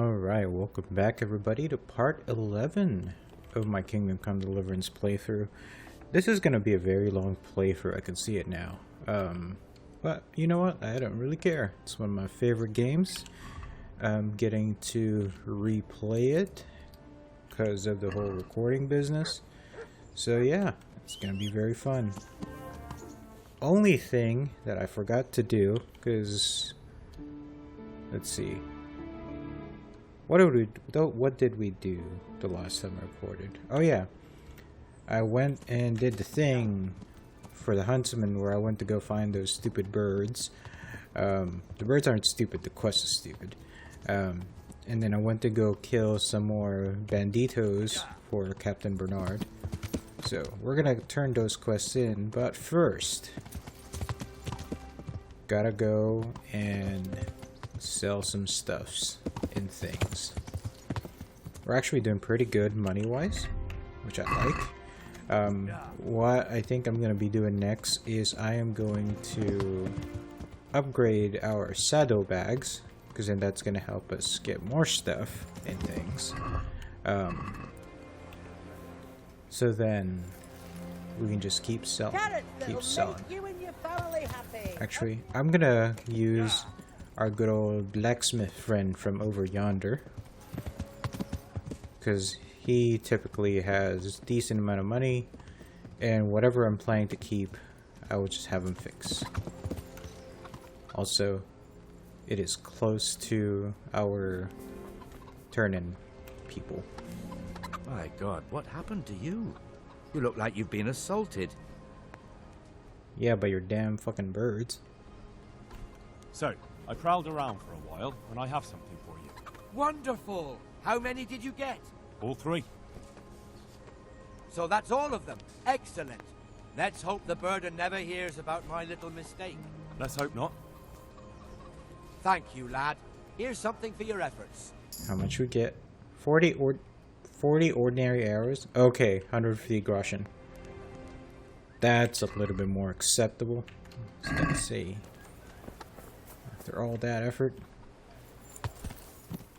Alright, welcome back everybody to part 11 of my Kingdom Come Deliverance playthrough. This is going to be a very long playthrough, I can see it now. But you know what, I don't really care. It's one of my favorite games. I'm getting to replay it because of the whole recording business. So yeah, it's going to be very fun. Only thing that I forgot to do, because let's see. What did we do the last time I recorded? Oh yeah, I went and did the thing for the huntsman where I went to go find those stupid birds. The birds aren't stupid, the quest is stupid. And then I went to go kill some more banditos for Captain Bernard. So we're gonna turn those quests in, but first, gotta go and sell some stuffs and things. We're actually doing pretty good money-wise, which I like. What I think I'm gonna be doing next is I am going to upgrade our saddlebags, because then that's gonna help us get more stuff and things. So then we can just keep selling. Actually, I'm gonna use our good old blacksmith friend from over yonder, because he typically has a decent amount of money, and whatever I'm planning to keep, I will just have him fix. Also, it is close to our turn-in people. My God, what happened to you? You look like you've been assaulted. Yeah, by your damn fucking birds. So, I prowled around for a while, and I have something for you. Wonderful! How many did you get? All three. So that's all of them. Excellent. Let's hope the burden never hears about my little mistake. Let's hope not. Thank you, lad. Here's something for your efforts. How much we get? 40 ordinary arrows? Okay, 150 groschen. That's a little bit more acceptable. Let's see. After all that effort.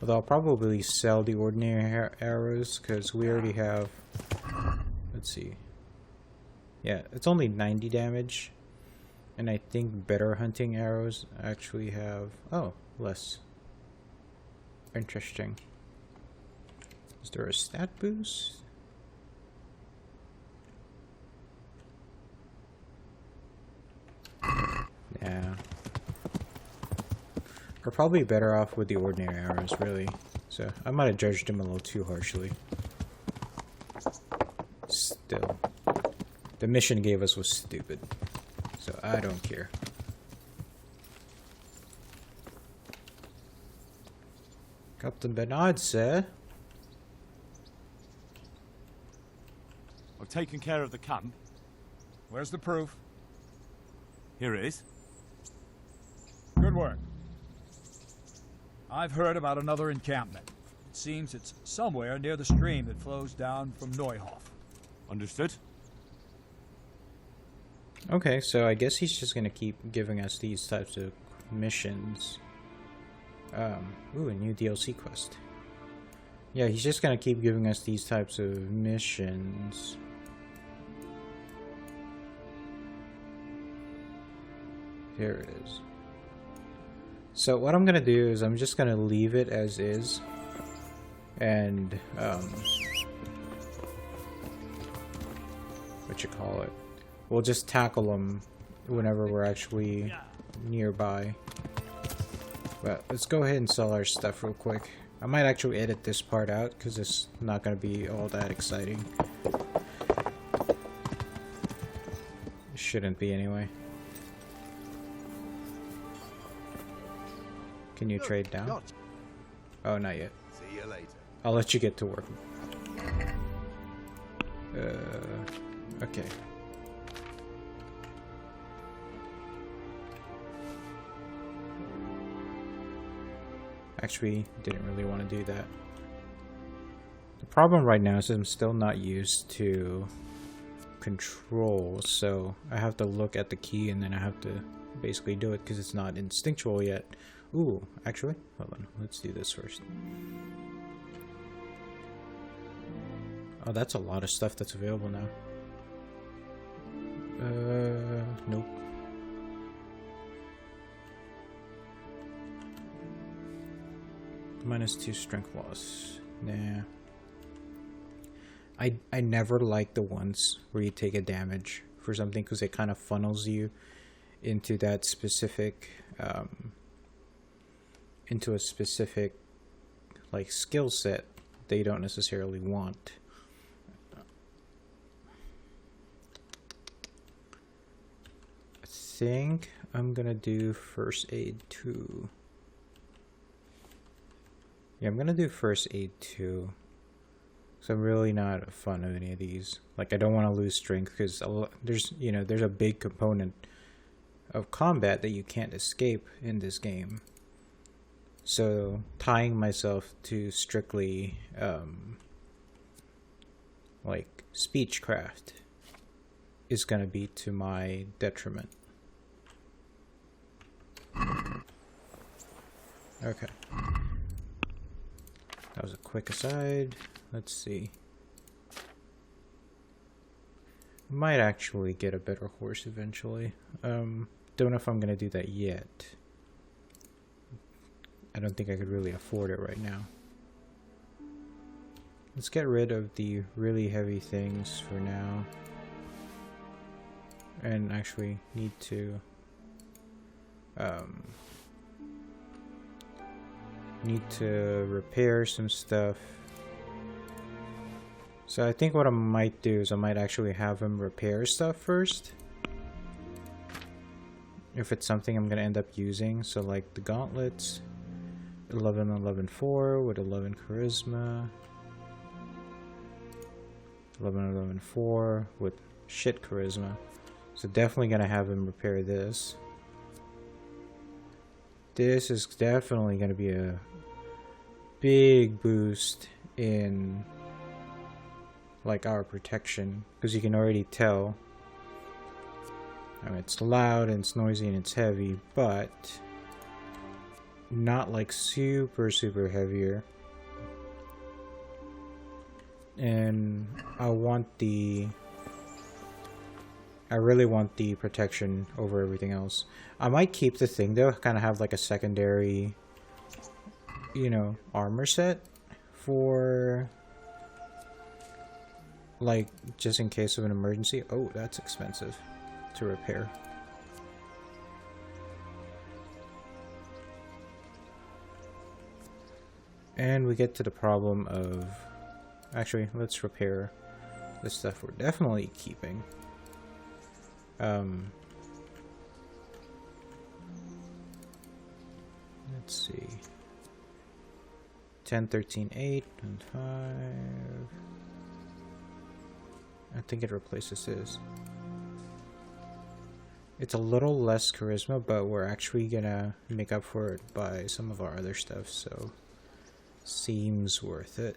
Although I'll probably sell the ordinary arrows, because we already have... Let's see. Yeah, it's only 90 damage. And I think better hunting arrows actually have... Oh, less. Interesting. Is there a stat boost? Yeah. We're probably better off with the ordinary arrows, really. So, I might have judged him a little too harshly. Still. The mission he gave us was stupid. So, I don't care. Captain Bernard, sir? I've taken care of the camp. Where's the proof? Here it is. Good work. I've heard about another encampment. It seems it's somewhere near the stream that flows down from Neuhof. Understood? Okay, so I guess he's just gonna keep giving us these types of missions. Ooh, a new DLC quest. Yeah, he's just gonna keep giving us these types of missions. Here it is. So what I'm gonna do is I'm just gonna leave it as is, and what you call it? We'll just tackle them whenever we're actually nearby. But let's go ahead and sell our stuff real quick. I might actually edit this part out because it's not gonna be all that exciting. It shouldn't be anyway. Can you trade down? Oh, not yet. See you later. I'll let you get to work. Okay. Actually, didn't really want to do that. The problem right now is I'm still not used to controls, so I have to look at the key and then I have to basically do it because it's not instinctual yet. Ooh, actually, hold on. Let's do this first. Oh, that's a lot of stuff that's available now. Nope. -2 strength loss. Nah. I never like the ones where you take a damage for something because it kind of funnels you into that specific into a specific like skill set they don't necessarily want. I think I'm gonna do first aid 2. Yeah, I'm gonna do first aid 2. So I'm really not a fan of any of these. Like, I don't want to lose strength because there's, you know, there's a big component of combat that you can't escape in this game. So tying myself to strictly like speechcraft is gonna be to my detriment. Okay. That was a quick aside. Let's see. Might actually get a better horse eventually. Don't know if I'm gonna do that yet. I don't think I could really afford it right now. Let's get rid of the really heavy things for now. And actually need to repair some stuff. So I think what I might do is I might actually have him repair stuff first. If it's something I'm gonna end up using. So like the gauntlets, 11-11-4 with 11 charisma, 11-11-4 with shit charisma. So definitely gonna have him repair this. This is definitely gonna be a big boost in like our protection, because you can already tell. I mean, it's loud and it's noisy and it's heavy, but not like super heavier. And I really want the protection over everything else. I might keep the thing though, kind of have like a secondary, you know, armor set for like just in case of an emergency. Oh, that's expensive to repair. And we get to the problem of, actually, let's repair this stuff we're definitely keeping. Let's see. 10, 13, 8, and 5. I think it replaces this. It's a little less charisma, but we're actually gonna make up for it by some of our other stuff, so seems worth it.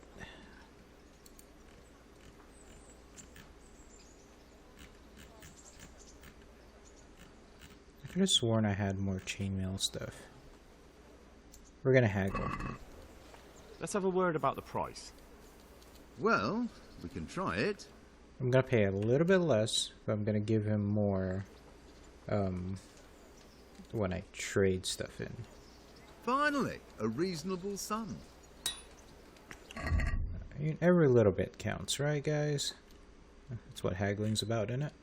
I could have sworn I had more chainmail stuff. We're gonna haggle. Let's have a word about the price. Well, we can try it. I'm gonna pay a little bit less, but I'm gonna give him more when I trade stuff in. Finally, a reasonable sum. I mean, every little bit counts, right, guys? That's what haggling's about, isn't it?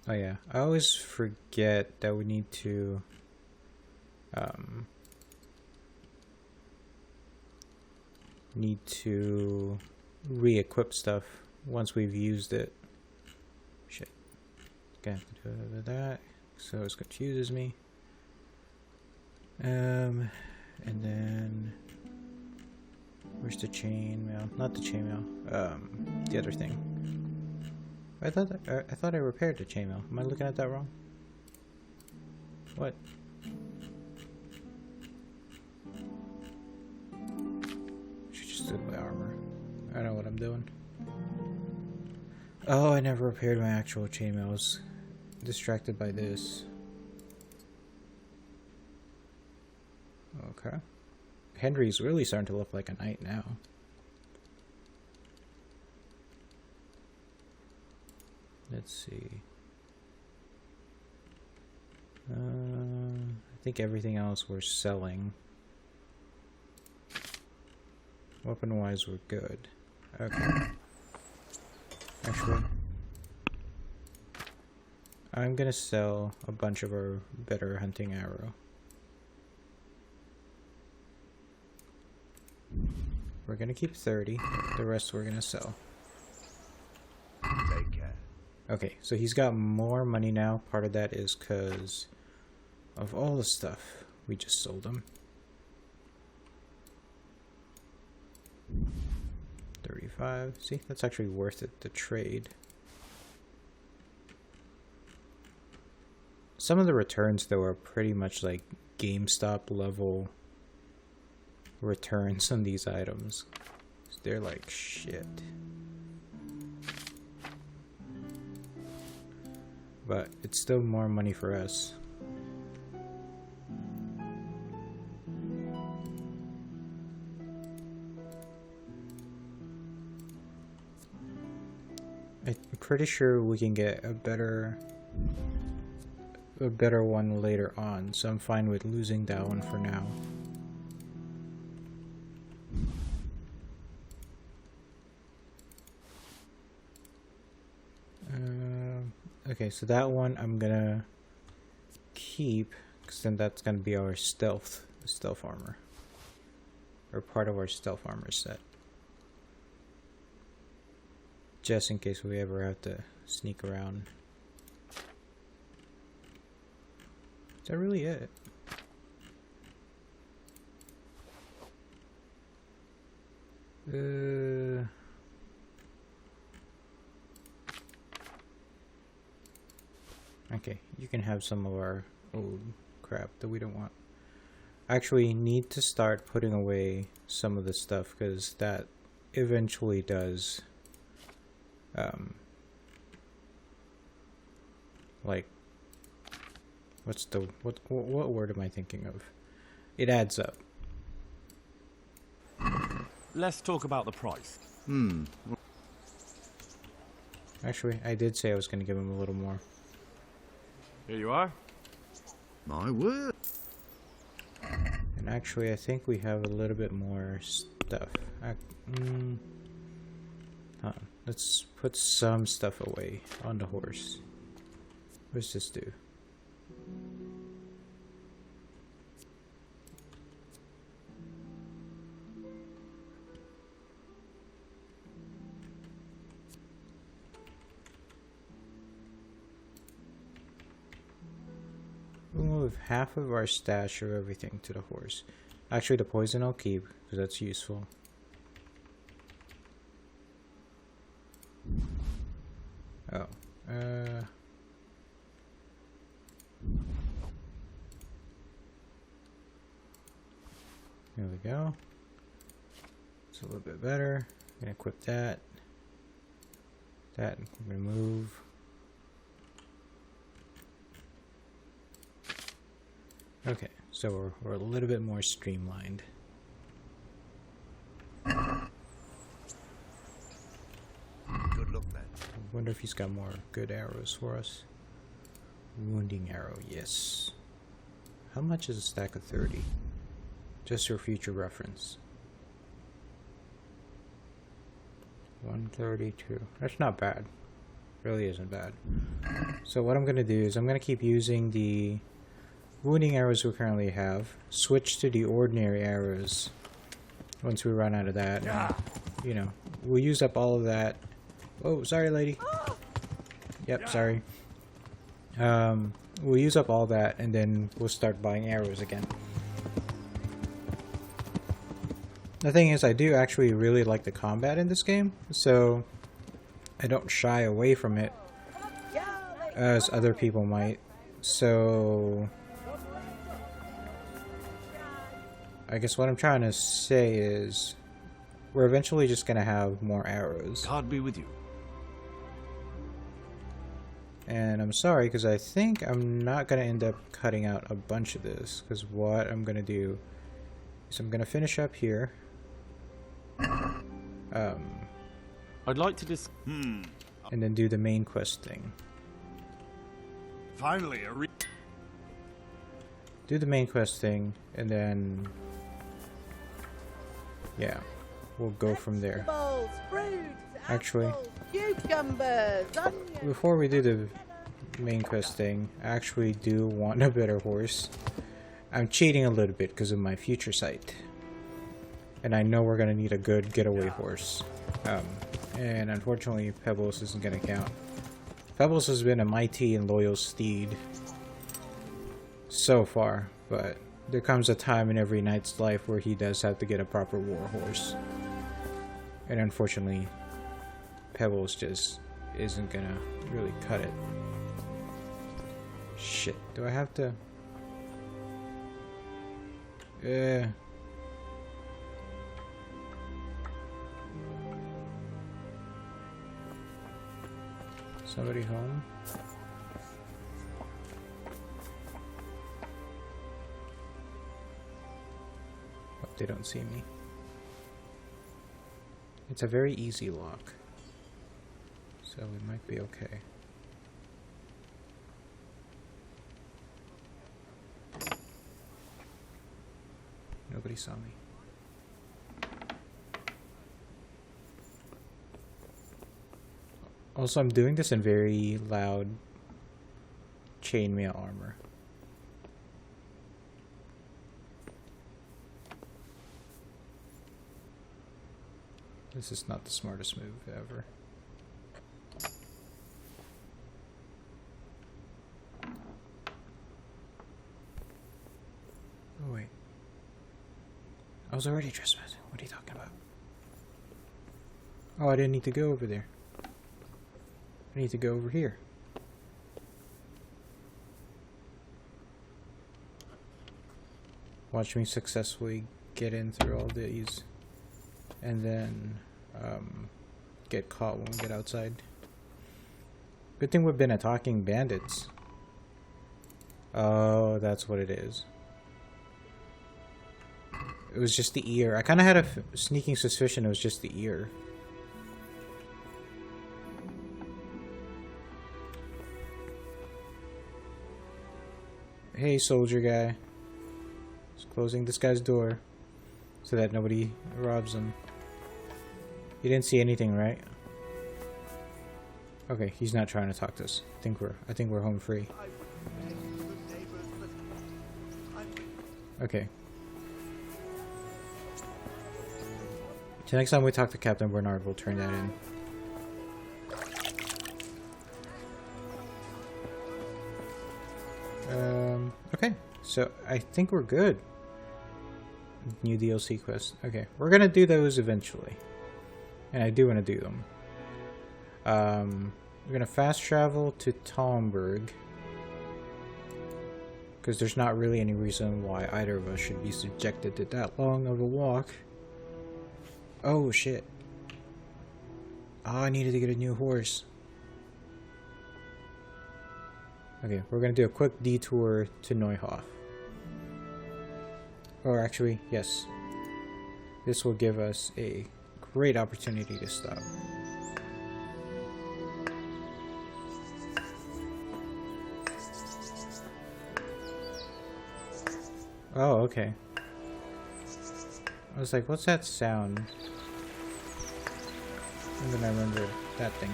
Oh yeah, I always forget that we need to re-equip stuff once we've used it. Shit. Gonna have to do that, so it confuses me. And then where's the chainmail? Not the chainmail. The other thing. I thought I repaired the chainmail. Am I looking at that wrong? What? Should just do my armor. I know what I'm doing. Oh, I never repaired my actual chainmail. I was distracted by this. Okay. Henry's really starting to look like a knight now. Let's see. I think everything else we're selling. Weapon-wise, we're good. Okay. Actually, I'm gonna sell a bunch of our better hunting arrow. We're gonna keep 30. The rest we're gonna sell. Take care. Okay, so he's got more money now. Part of that is because of all the stuff we just sold him. 35. See, that's actually worth it to trade. Some of the returns, though, are pretty much like GameStop level returns on these items. They're like shit. But it's still more money for us. I'm pretty sure we can get a better one later on, so I'm fine with losing that one for now. Okay, so that one I'm gonna keep, because then that's gonna be our stealth armor, or part of our stealth armor set, just in case we ever have to sneak around. Is that really it? Okay, you can have some of our old crap that we don't want. I actually need to start putting away some of this stuff, because that eventually does like, what word am I thinking of? It adds up. Let's talk about the price. Actually, I did say I was going to give him a little more. Here you are. My word. And actually, I think we have a little bit more stuff. Let's put some stuff away on the horse. What's this do? We'll move half of our stash of everything to the horse. Actually, the poison I'll keep, because that's useful. Oh. There we go. It's a little bit better. I'm gonna equip that. That, remove. Okay, so we're a little bit more streamlined. Good luck then. I wonder if he's got more good arrows for us. Wounding arrow, yes. How much is a stack of 30? Just for future reference. 132. That's not bad. Really isn't bad. So what I'm gonna do is I'm gonna keep using the wounding arrows we currently have. Switch to the ordinary arrows once we run out of that. And, you know, we'll use up all of that. Oh, sorry, lady. Yep, sorry. We'll use up all that, and then we'll start buying arrows again. The thing is, I do actually really like the combat in this game, so I don't shy away from it as other people might. So I guess what I'm trying to say is we're eventually just gonna have more arrows. God be with you. And I'm sorry, because I think I'm not going to end up cutting out a bunch of this. Because what I'm going to do is I'm going to finish up here. I'd like to And then do the main quest thing. Finally, Do the main quest thing, and then... yeah, we'll go from there. Vegetables, fruits, Actually, apples, cucumbers, onions. before we do the main quest thing, I actually do want a better horse. I'm cheating a little bit because of my future sight. And I know we're going to need a good getaway horse. And unfortunately, Pebbles isn't going to count. Pebbles has been a mighty and loyal steed so far, but there comes a time in every knight's life where he does have to get a proper war horse. And unfortunately, Pebbles just isn't gonna really cut it. Shit, do I have to... Somebody home? Hope they don't see me. It's a very easy lock, so we might be okay. Nobody saw me. Also, I'm doing this in very loud chainmail armor. This is not the smartest move ever. Oh wait. I was already trespassing. What are you talking about? Oh, I didn't need to go over there. I need to go over here. Watch me successfully get in through all these. And then get caught when we get outside. Good thing we've been attacking bandits. Oh, that's what it is. It was just the ear. I kind of had a sneaking suspicion it was just the ear. Hey, soldier guy. Just closing this guy's door so that nobody robs him. You didn't see anything, right? Okay, he's not trying to talk to us. I think we're home free. Okay. So next time we talk to Captain Bernard, we'll turn that in. Okay, so I think we're good. New DLC quest. Okay, we're gonna do those eventually. And I do want to do them. We're gonna fast travel to Talmberg. Because there's not really any reason why either of us should be subjected to that long of a walk. Oh shit. Oh, I needed to get a new horse. Okay, we're gonna do a quick detour to Neuhof. Or actually, yes. This will give us a great opportunity to stop. Oh, okay. I was like, what's that sound? And then I remember that thing.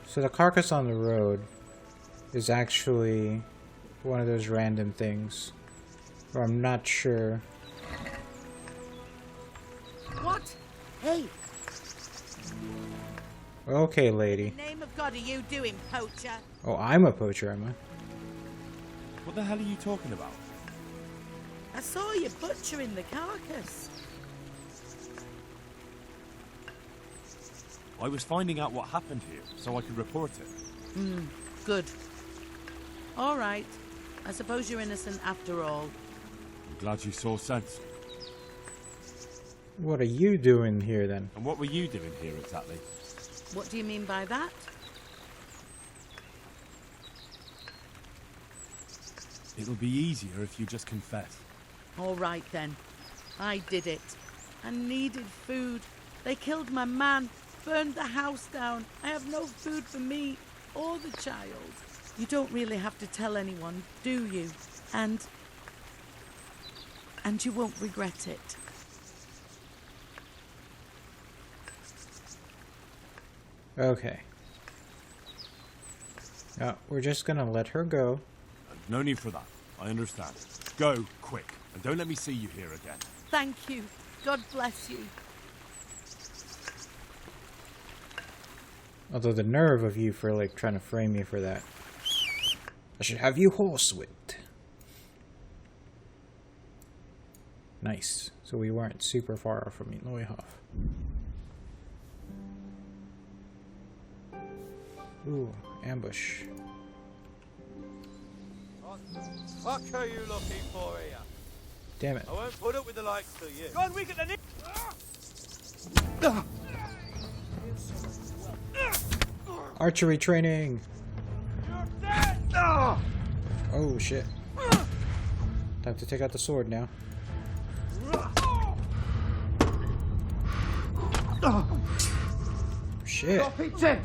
So the carcass on the road is actually one of those random things. Or I'm not sure. What? Hey, Okay, lady. in the name of God, are you doing, poacher? Oh, I'm a poacher, am I? What the hell are you talking about? I saw you butchering the carcass. I was finding out what happened here, so I could report it. Good. All right. I suppose you're innocent after all. I'm glad you saw sense. What are you doing here then? And what were you doing here exactly? What do you mean by that? It'll be easier if you just confess. All right then. I did it. I needed food. They killed my man, burned the house down. I have no food for me or the child. You don't really have to tell anyone, do you? And you won't regret it. Okay. Now, we're just gonna let her go. No need for that. I understand. Go, quick, and don't let me see you here again. Thank you. God bless you. Although the nerve of you for, like, trying to frame me for that. I should have you horsewhipped. Nice. So we weren't super far from Neuhof. Ooh, ambush. What the fuck are you looking for here? Damn it. I won't put up with the likes of you. Go on, we get the Archery training! You're dead! Oh shit. Time to take out the sword now. Shit. Stop it, Ted!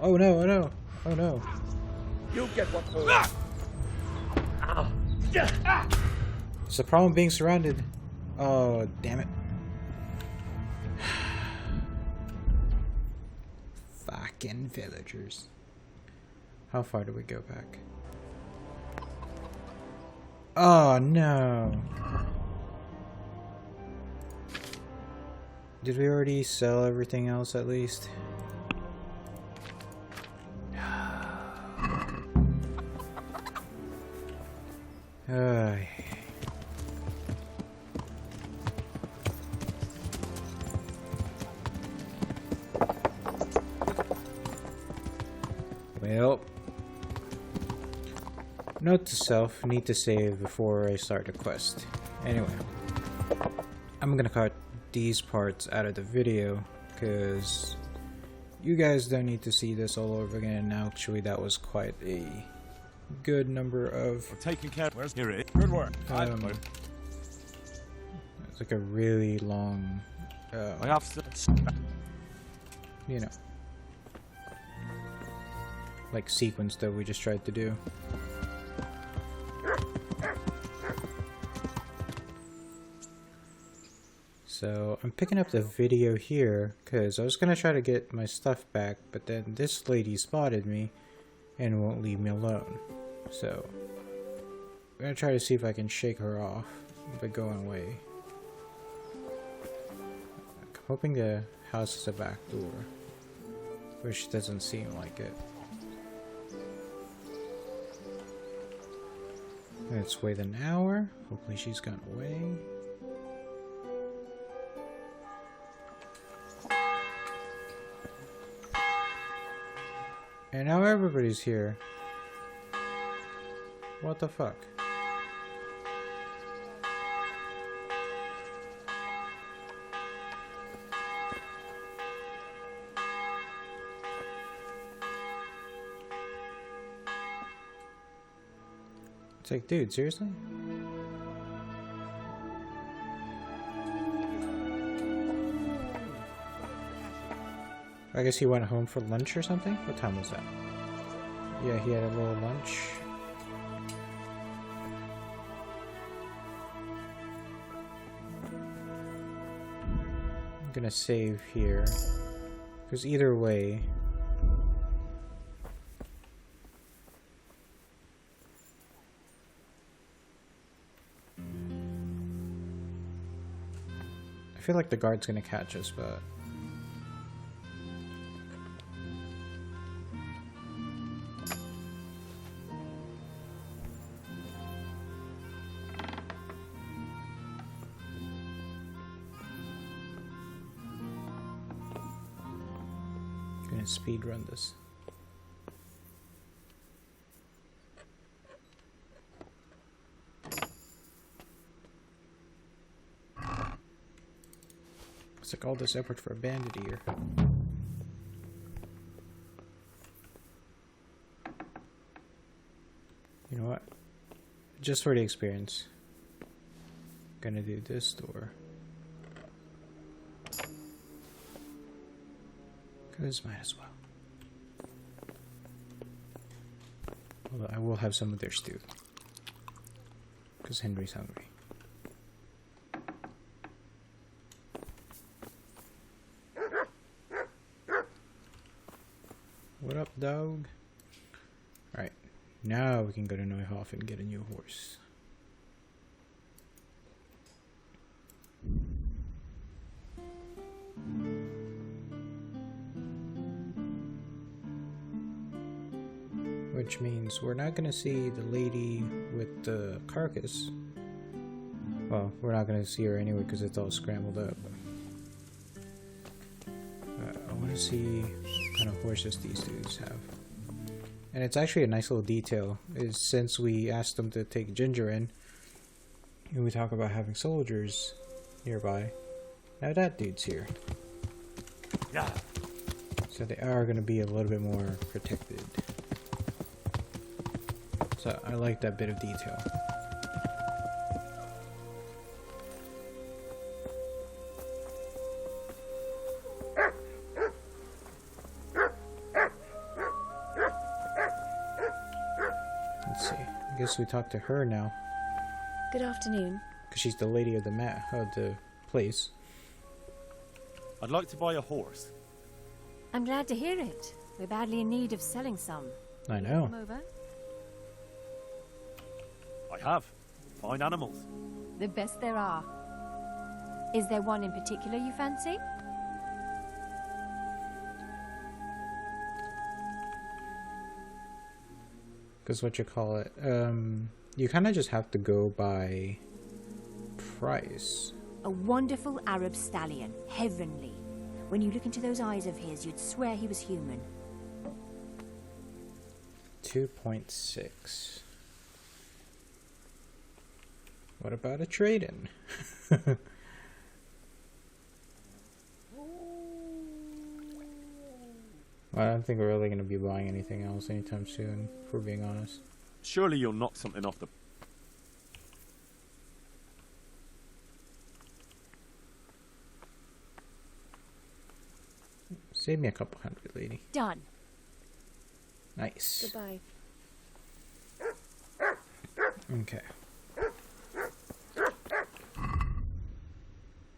Oh no, oh no, oh no. You get what for. It's the problem being surrounded. Oh, damn it. Fucking villagers. How far do we go back? Oh no. Did we already sell everything else at least? Well, note to self, need to save before I start the quest. Anyway, I'm gonna cut these parts out of the video because you guys don't need to see this all over again. And actually, that was quite a good number of We're taking care. Where's here it is? Good work. it's like a really long I have you know, like sequence that we just tried to do. So I'm picking up the video here because I was gonna try to get my stuff back, but then this lady spotted me and won't leave me alone. So I'm gonna try to see if I can shake her off by going away. I'm hoping the house is a back door, which doesn't seem like it. Let's wait an hour. Hopefully she's gone away. And now everybody's here. What the fuck? It's like, dude, seriously? I guess he went home for lunch or something? What time was that? Yeah, he had a little lunch. I'm gonna save here. Because either way... I feel like the guard's gonna catch us, but... Gonna speed run this. It's like all this effort for a bandit here. You know what? Just for the experience, gonna do this door. Cause might as well. Although I will have some of their stew. Cause Henry's hungry. What up, dog? Alright, now we can go to Neuhof and get a new horse. Which means we're not gonna see the lady with the carcass. Well, we're not gonna see her anyway because it's all scrambled up. I want to see what kind of horses these dudes have. And it's actually a nice little detail, is since we asked them to take Ginger in, and we talk about having soldiers nearby, now that dude's here. Yeah. So they are going to be a little bit more protected. So I like that bit of detail. Let's see. I guess we talk to her now, Good afternoon. because she's the lady of the place. I'd like to buy a horse. I'm glad to hear it. We're badly in need of selling some. I know. Come over. I have. Fine animals. The best there are. Is there one in particular you fancy? Because what you call it, you kind of just have to go by price. A wonderful Arab stallion. Heavenly. When you look into those eyes of his, you'd swear he was human. 2.6. What about a trade-in? I don't think we're really going to be buying anything else anytime soon, if we're being honest. Surely you'll knock something off the... Save me a couple hundred, lady. Done. Nice. Goodbye. Okay.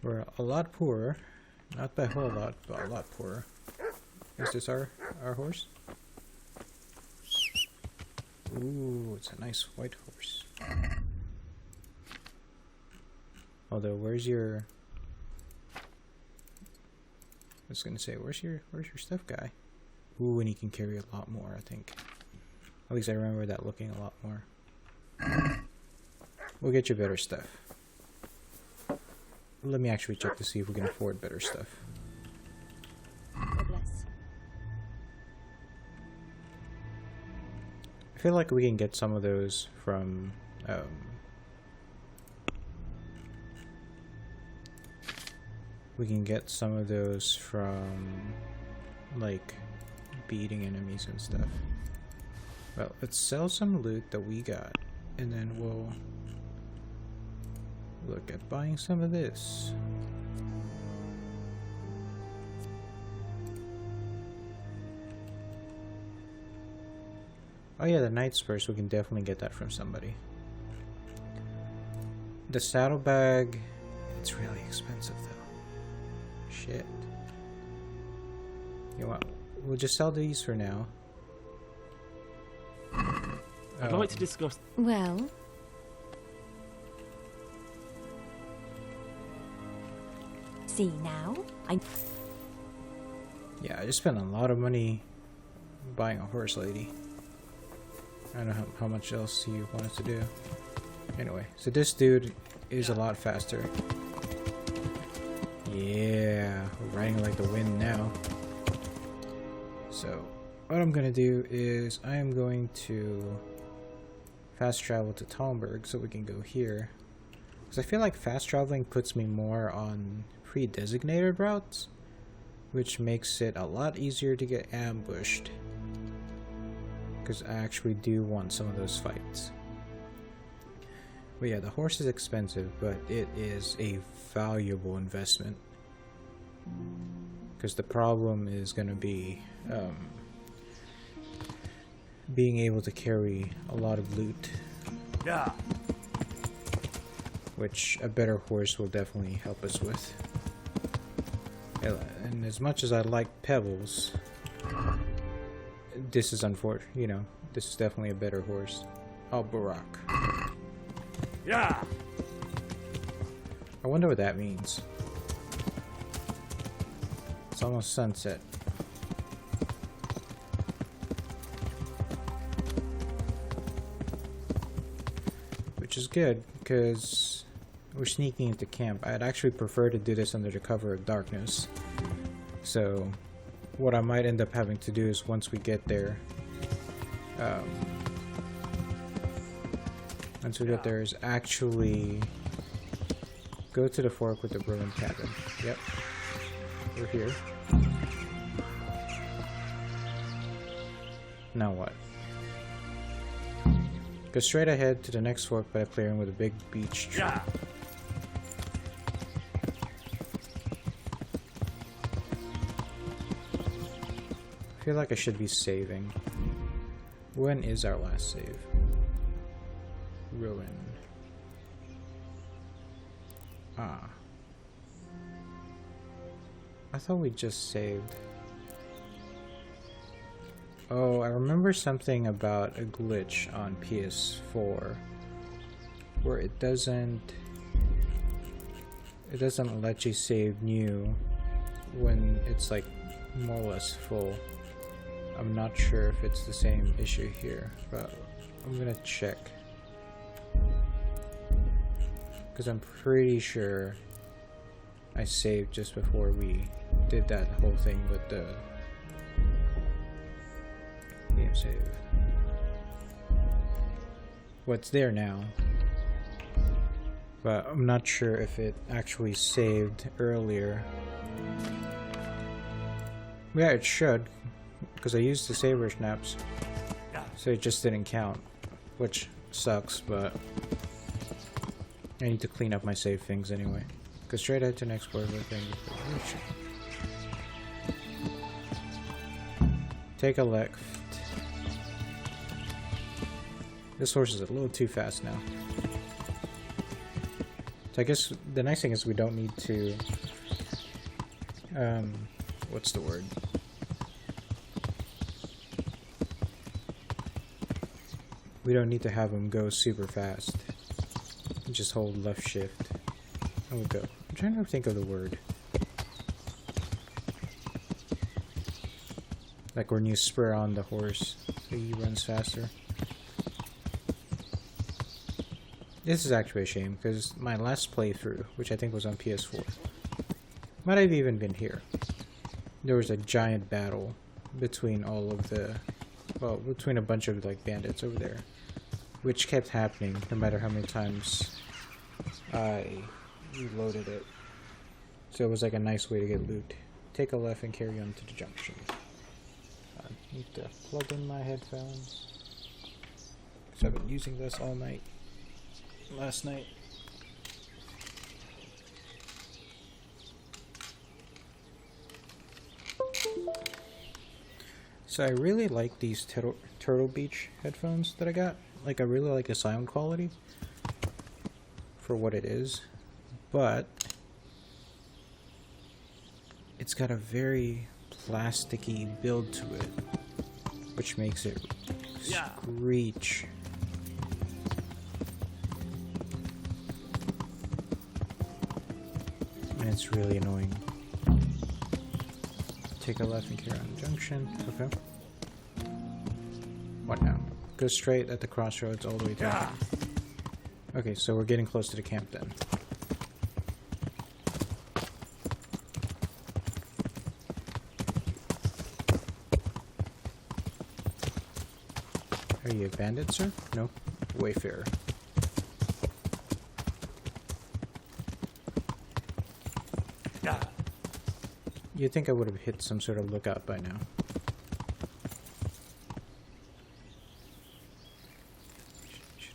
We're a lot poorer. Not by a whole lot, but a lot poorer. Is this our horse? Ooh, it's a nice white horse. Although, where's your... I was gonna say, where's your stuff guy? Ooh, and he can carry a lot more, I think. At least I remember that looking a lot more. We'll get you better stuff. Let me actually check to see if we can afford better stuff. God bless. I feel like we can get some of those from we can get some of those from like beating enemies and stuff. Well, let's sell some loot that we got, and then we'll look at buying some of this. Oh yeah, the Knight's Purse, we can definitely get that from somebody. The saddlebag, it's really expensive though. Shit. You know what? We'll just sell these for now. I'd like to discuss... Well, see now? Yeah, I just spent a lot of money buying a horse, lady. I don't know how much else you want us to do. Anyway, so this dude is a lot faster. Yeah, we're riding like the wind now. So, what I'm gonna do is I am going to fast travel to Talmberg so we can go here. Because I feel like fast traveling puts me more on pre-designated routes, which makes it a lot easier to get ambushed. because I actually do want some of those fights. But yeah, the horse is expensive, but it is a valuable investment. Because the problem is going to be being able to carry a lot of loot. Yeah. Which a better horse will definitely help us with. And as much as I like Pebbles, this is unfortunate, you know, this is definitely a better horse. Oh, Barack. Yeah. I wonder what that means. It's almost sunset. Which is good, because we're sneaking into camp. I'd actually prefer to do this under the cover of darkness. So, what I might end up having to do is once we get there, is actually go to the fork with the ruined cabin. Yep, we're here. Now what? Go straight ahead to the next fork by a clearing with a big beech tree. Yeah. I feel like I should be saving. When is our last save? Ruin. Ah. I thought we just saved. Oh, I remember something about a glitch on PS4 where it doesn't let you save new when it's like more or less full. I'm not sure if it's the same issue here, but I'm gonna check. Because I'm pretty sure I saved just before we did that whole thing with the game save. What's there now? But I'm not sure if it actually saved earlier. Yeah, it should. Because I used the saber snaps, so it just didn't count, which sucks, but I need to clean up my save things anyway. Go straight ahead to next word thing. Take a left. This horse is a little too fast now. So I guess the nice thing is we don't need to what's the word? We don't need to have him go super fast. Just hold left shift and we'll go. I'm trying to think of the word. Like when you spur on the horse so he runs faster. This is actually a shame because my last playthrough, which I think was on PS4, might have even been here. There was a giant battle between all of the, well, between a bunch of like bandits over there, which kept happening no matter how many times I reloaded it. So it was like a nice way to get loot. Take a left and carry on to the junction. I need to plug in my headphones because I've been using this all night. Last night. So I really like these Turtle Beach headphones that I got. Like, I really like the sound quality for what it is, but it's got a very plasticky build to it, which makes it screech. And it's really annoying. Take a left and carry on the junction. Okay. What now? Go straight at the crossroads all the way down. Okay, so we're getting close to the camp then. Are you a bandit, sir? No. Wayfarer. You'd think I would have hit some sort of lookout by now.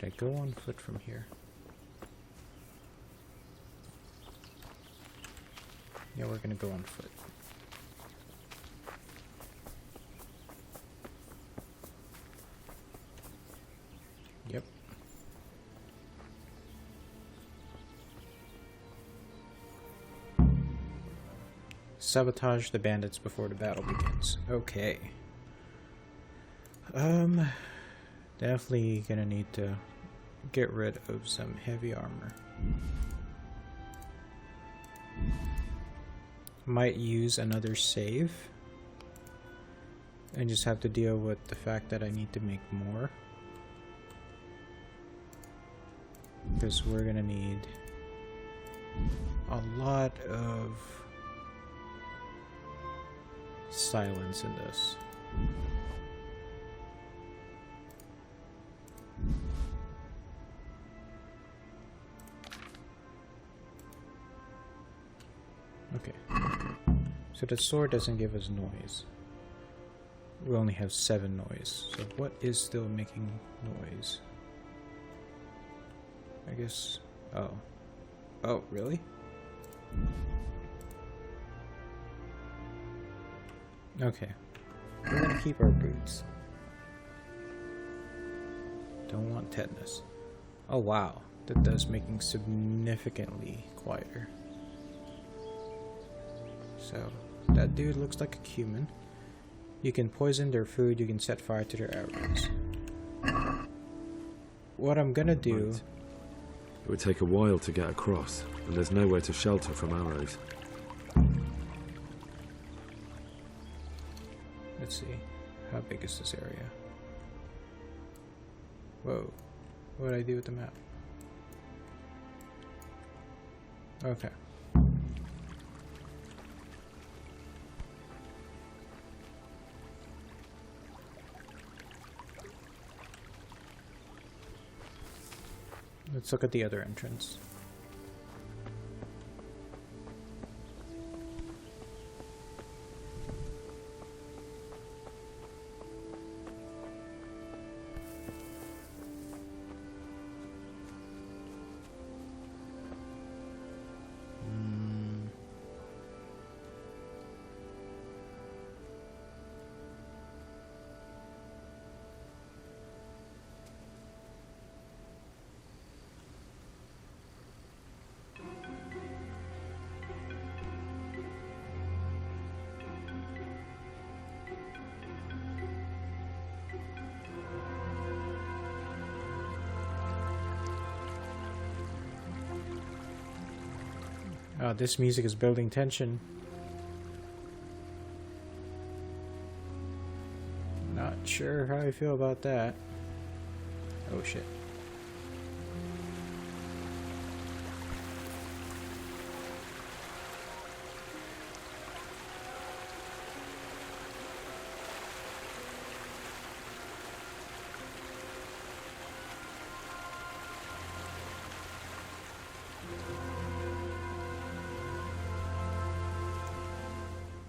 Should I go on foot from here? Yeah, we're gonna go on foot. Yep. Sabotage the bandits before the battle begins. Okay. Definitely gonna need to get rid of some heavy armor. Might use another save and just have to deal with the fact that I need to make more, because we're gonna need a lot of silence in this. Okay, so the sword doesn't give us noise. We only have 7 noise. So what is still making noise? I guess... oh. Oh, really? Okay. We're gonna keep our boots. Don't want tetanus. Oh wow, that does making significantly quieter. So, that dude looks like a human. You can poison their food, you can set fire to their arrows. What I'm gonna do... Right. It would take a while to get across, and there's nowhere to shelter from arrows. Let's see. How big is this area? Whoa. What did I do with the map? Okay. Let's look at the other entrance. This music is building tension. Not sure how I feel about that. Oh shit.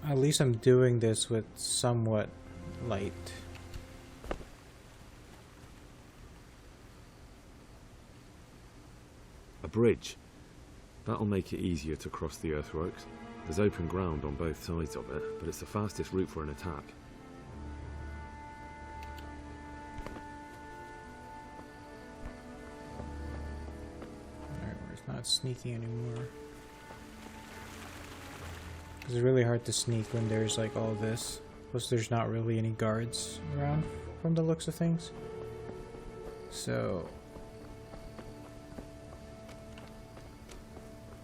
At least I'm doing this with somewhat light. A bridge. That'll make it easier to cross the earthworks. There's open ground on both sides of it, but it's the fastest route for an attack. Alright, it's not sneaking anymore. It's really hard to sneak when there's like all this. Plus there's not really any guards around from the looks of things. So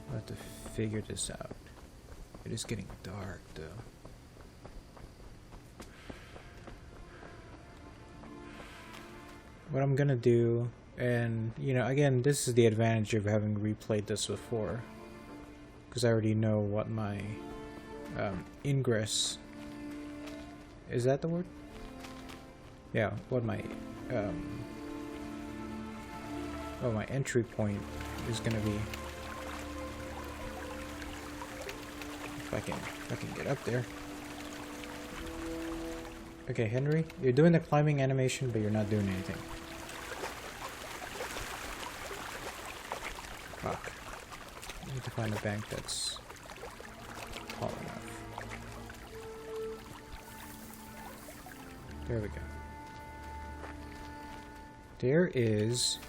I'll have to figure this out. It is getting dark though. What I'm gonna do, and you know, again, this is the advantage of having replayed this before, because I already know what my ingress, is that the word? Yeah, what my my entry point is gonna be. If I can get up there. Okay, Henry, you're doing the climbing animation, but you're not doing anything. Fuck. I need to find a bank that's tall enough. There we go. There is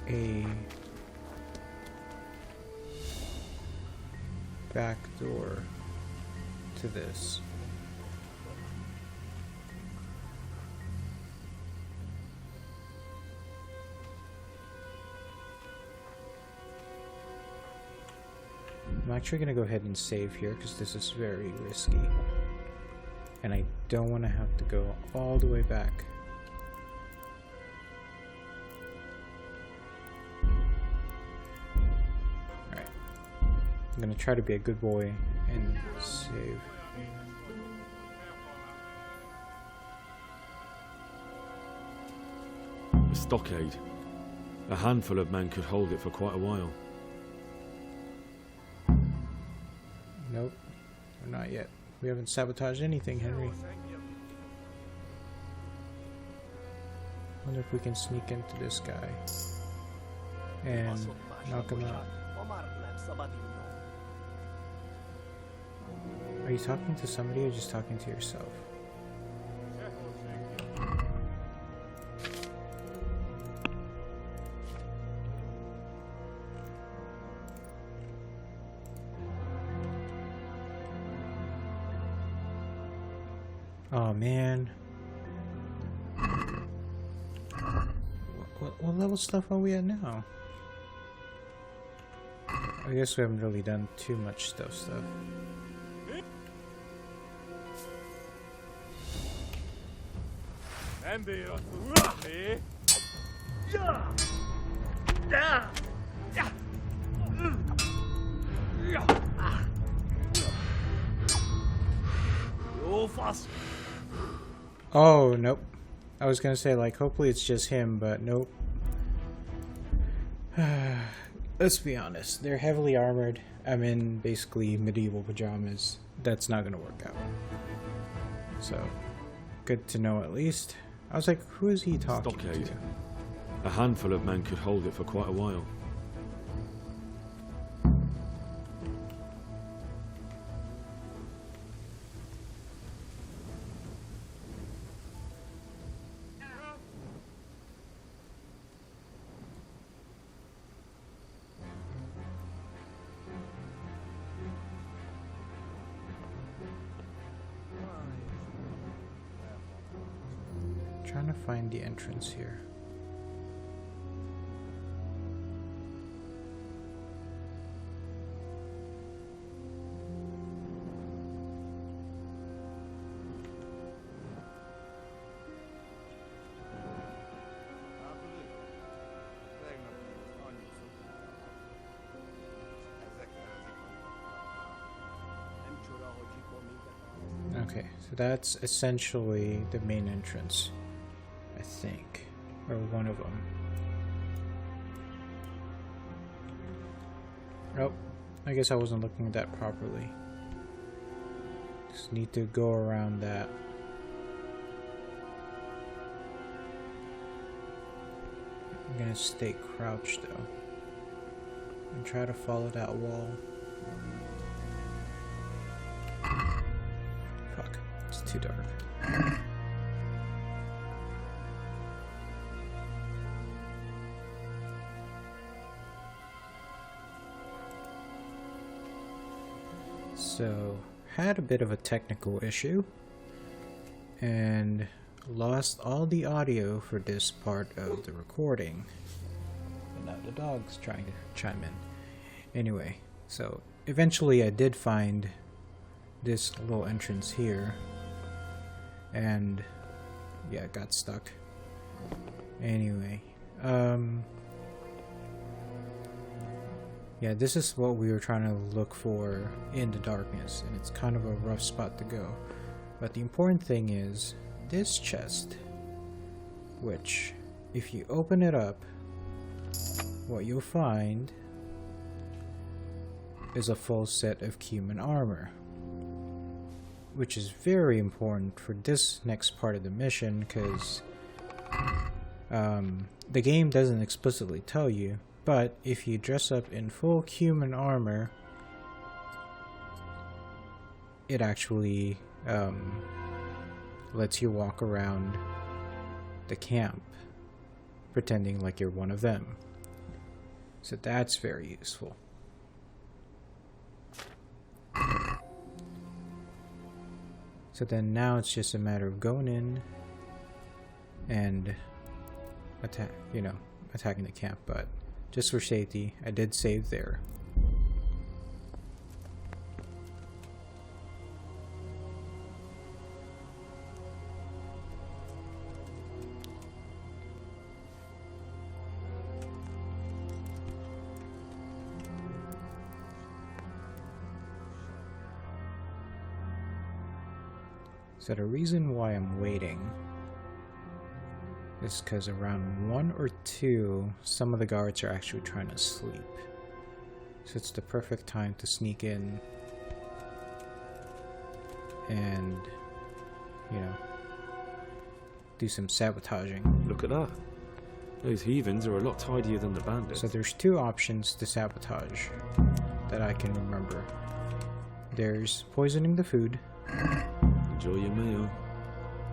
a back door to this. I'm actually gonna go ahead and save here because this is very risky. And I don't want to have to go all the way back. Alright. I'm gonna try to be a good boy and save. A stockade. A handful of men could hold it for quite a while. Nope. Not yet. We haven't sabotaged anything, Henry. Wonder if we can sneak into this guy and knock him out. Are you talking to somebody or just talking to yourself? Oh man. What level stuff are we at now? I guess we haven't really done too much stuff. Oh, nope. I was gonna say, like, hopefully it's just him, but nope. Let's be honest. They're heavily armored. I'm in basically medieval pajamas. That's not gonna work out. So, good to know at least. I was like, who is he talking Stockade. to? A handful of men could hold it for quite a while. Trying to find the entrance here. Okay, so that's essentially the main entrance, I think, or one of them. Oh, I guess I wasn't looking at that properly. Just need to go around that. I'm gonna stay crouched though, and try to follow that wall. Fuck, it's too dark. So, had a bit of a technical issue and lost all the audio for this part of the recording. And now the dog's trying to chime in. Anyway, so eventually I did find this little entrance here, and yeah, it got stuck. Anyway, yeah, this is what we were trying to look for in the darkness, and it's kind of a rough spot to go. But the important thing is this chest, which, if you open it up, what you'll find is a full set of human armor, which is very important for this next part of the mission, because the game doesn't explicitly tell you, But if you dress up in full human armor, it actually lets you walk around the camp pretending like you're one of them. So that's very useful. So then now it's just a matter of going in and attacking the camp, but just for safety, I did save there. So the reason why I'm waiting is because around 1 or 2, some of the guards are actually trying to sleep. So it's the perfect time to sneak in and, do some sabotaging. Look at that. Those heathens are a lot tidier than the bandits. So there's 2 options to sabotage that I can remember. There's poisoning the food. Enjoy your meal.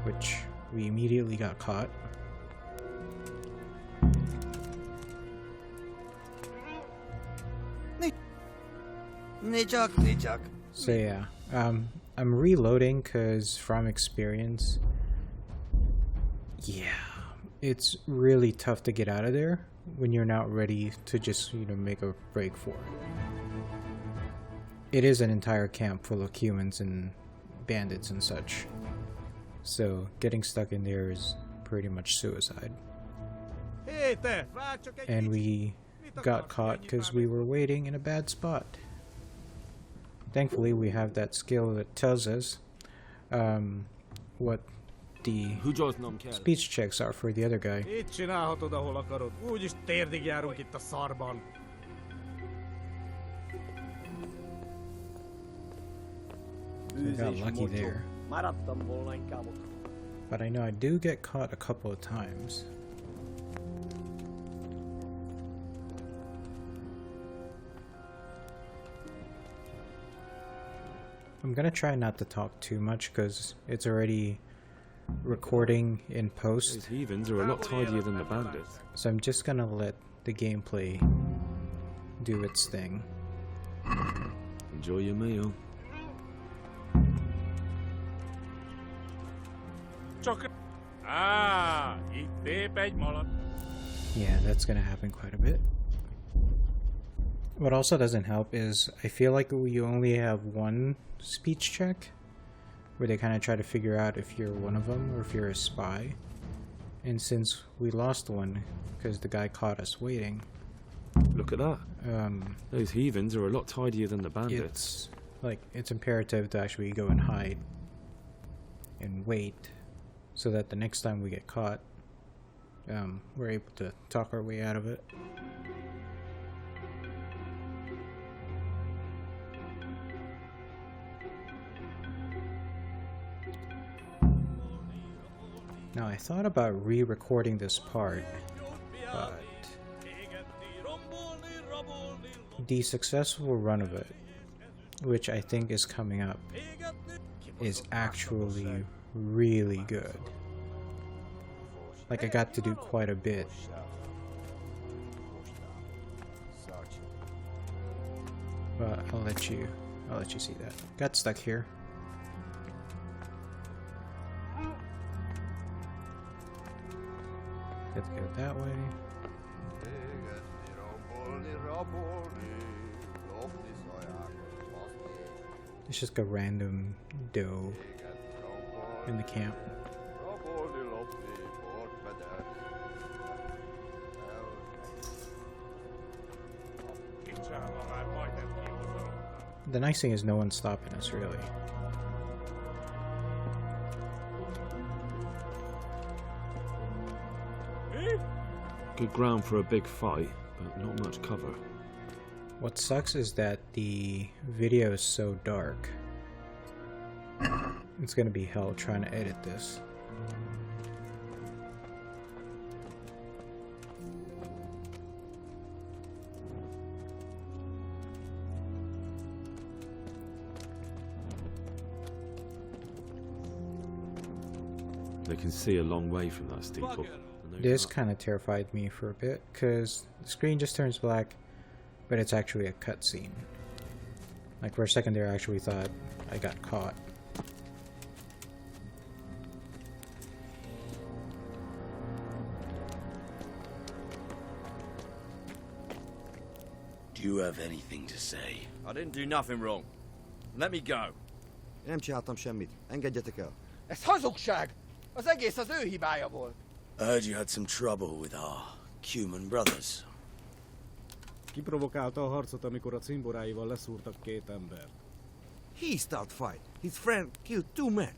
Which we immediately got caught. So yeah, I'm reloading because from experience, yeah, it's really tough to get out of there when you're not ready to just, make a break for it. It is an entire camp full of humans and bandits and such. So getting stuck in there is pretty much suicide. And we got caught because we were waiting in a bad spot. Thankfully, we have that skill that tells us what the speech checks are for the other guy. So I got lucky there. But I know I do get caught a couple of times. I'm gonna try not to talk too much because it's already recording in post. Those heathens are a lot tidier than the bandits. So I'm just gonna let the gameplay do its thing. Enjoy your meal. Yeah, that's gonna happen quite a bit. What also doesn't help is I feel like we only have one speech check where they kind of try to figure out if you're one of them or if you're a spy. And since we lost one because the guy caught us waiting. Look at that. Those heathens are a lot tidier than the bandits. It's imperative to actually go and hide and wait so that the next time we get caught, we're able to talk our way out of it. Now I thought about re-recording this part, but the successful run of it, which I think is coming up, is actually really good. Like I got to do quite a bit. But I'll let you see that. Got stuck here. Let's go that way. It's just a random doe in the camp. The nice thing is no one's stopping us, really. Good ground for a big fight, but not much cover. What sucks is that the video is so dark. It's gonna be hell trying to edit this. They can see a long way from that steeple. This kind of terrified me for a bit, because the screen just turns black, but it's actually a cutscene. Like, for a second there, I actually thought I got caught. Do you have anything to say? I didn't do nothing wrong. Let me go. Nem csináltam semmit. Engedjetek el. Ez hazugság! Az egész az ő hibája volt. I heard you had some trouble with our human brothers. Kiprovokálta a harcot, amikor a cimboráival leszúrtak 2 embert. He started fight. His friend killed 2 men.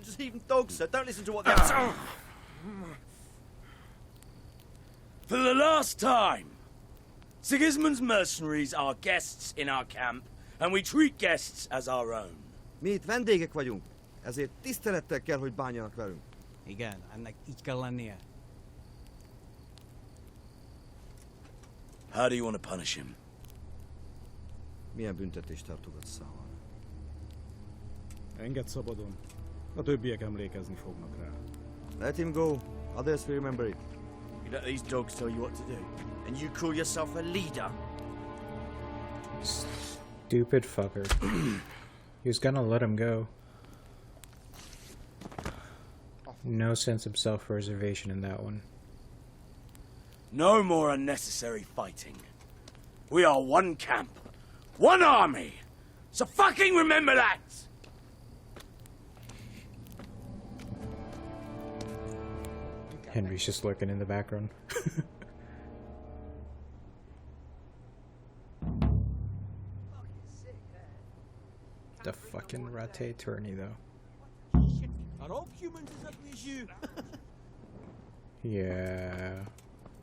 Just even dogs, sir. Don't listen to what they're... For the last time! Sigismund's mercenaries are guests in our camp, and we treat guests as our own. Mi itt vendégek vagyunk, ezért tisztelettel kell, hogy bánjanak velünk. Igen, ennek így kell lennie. How do you want to punish him? Milyen büntetést tartogatsz számon? Engedd szabadon. A többiek emlékezni fognak rá. Let him go. Others will remember it. You let these dogs tell you what to do. And you call yourself a leader? Stupid fucker. He was gonna let him go. No sense of self-preservation in that one. No more unnecessary fighting. We are one camp, one army. So fucking remember that! Henry's just lurking in the background. The fucking ratte attorney, though. Are all humans as ugly as you? Yeah.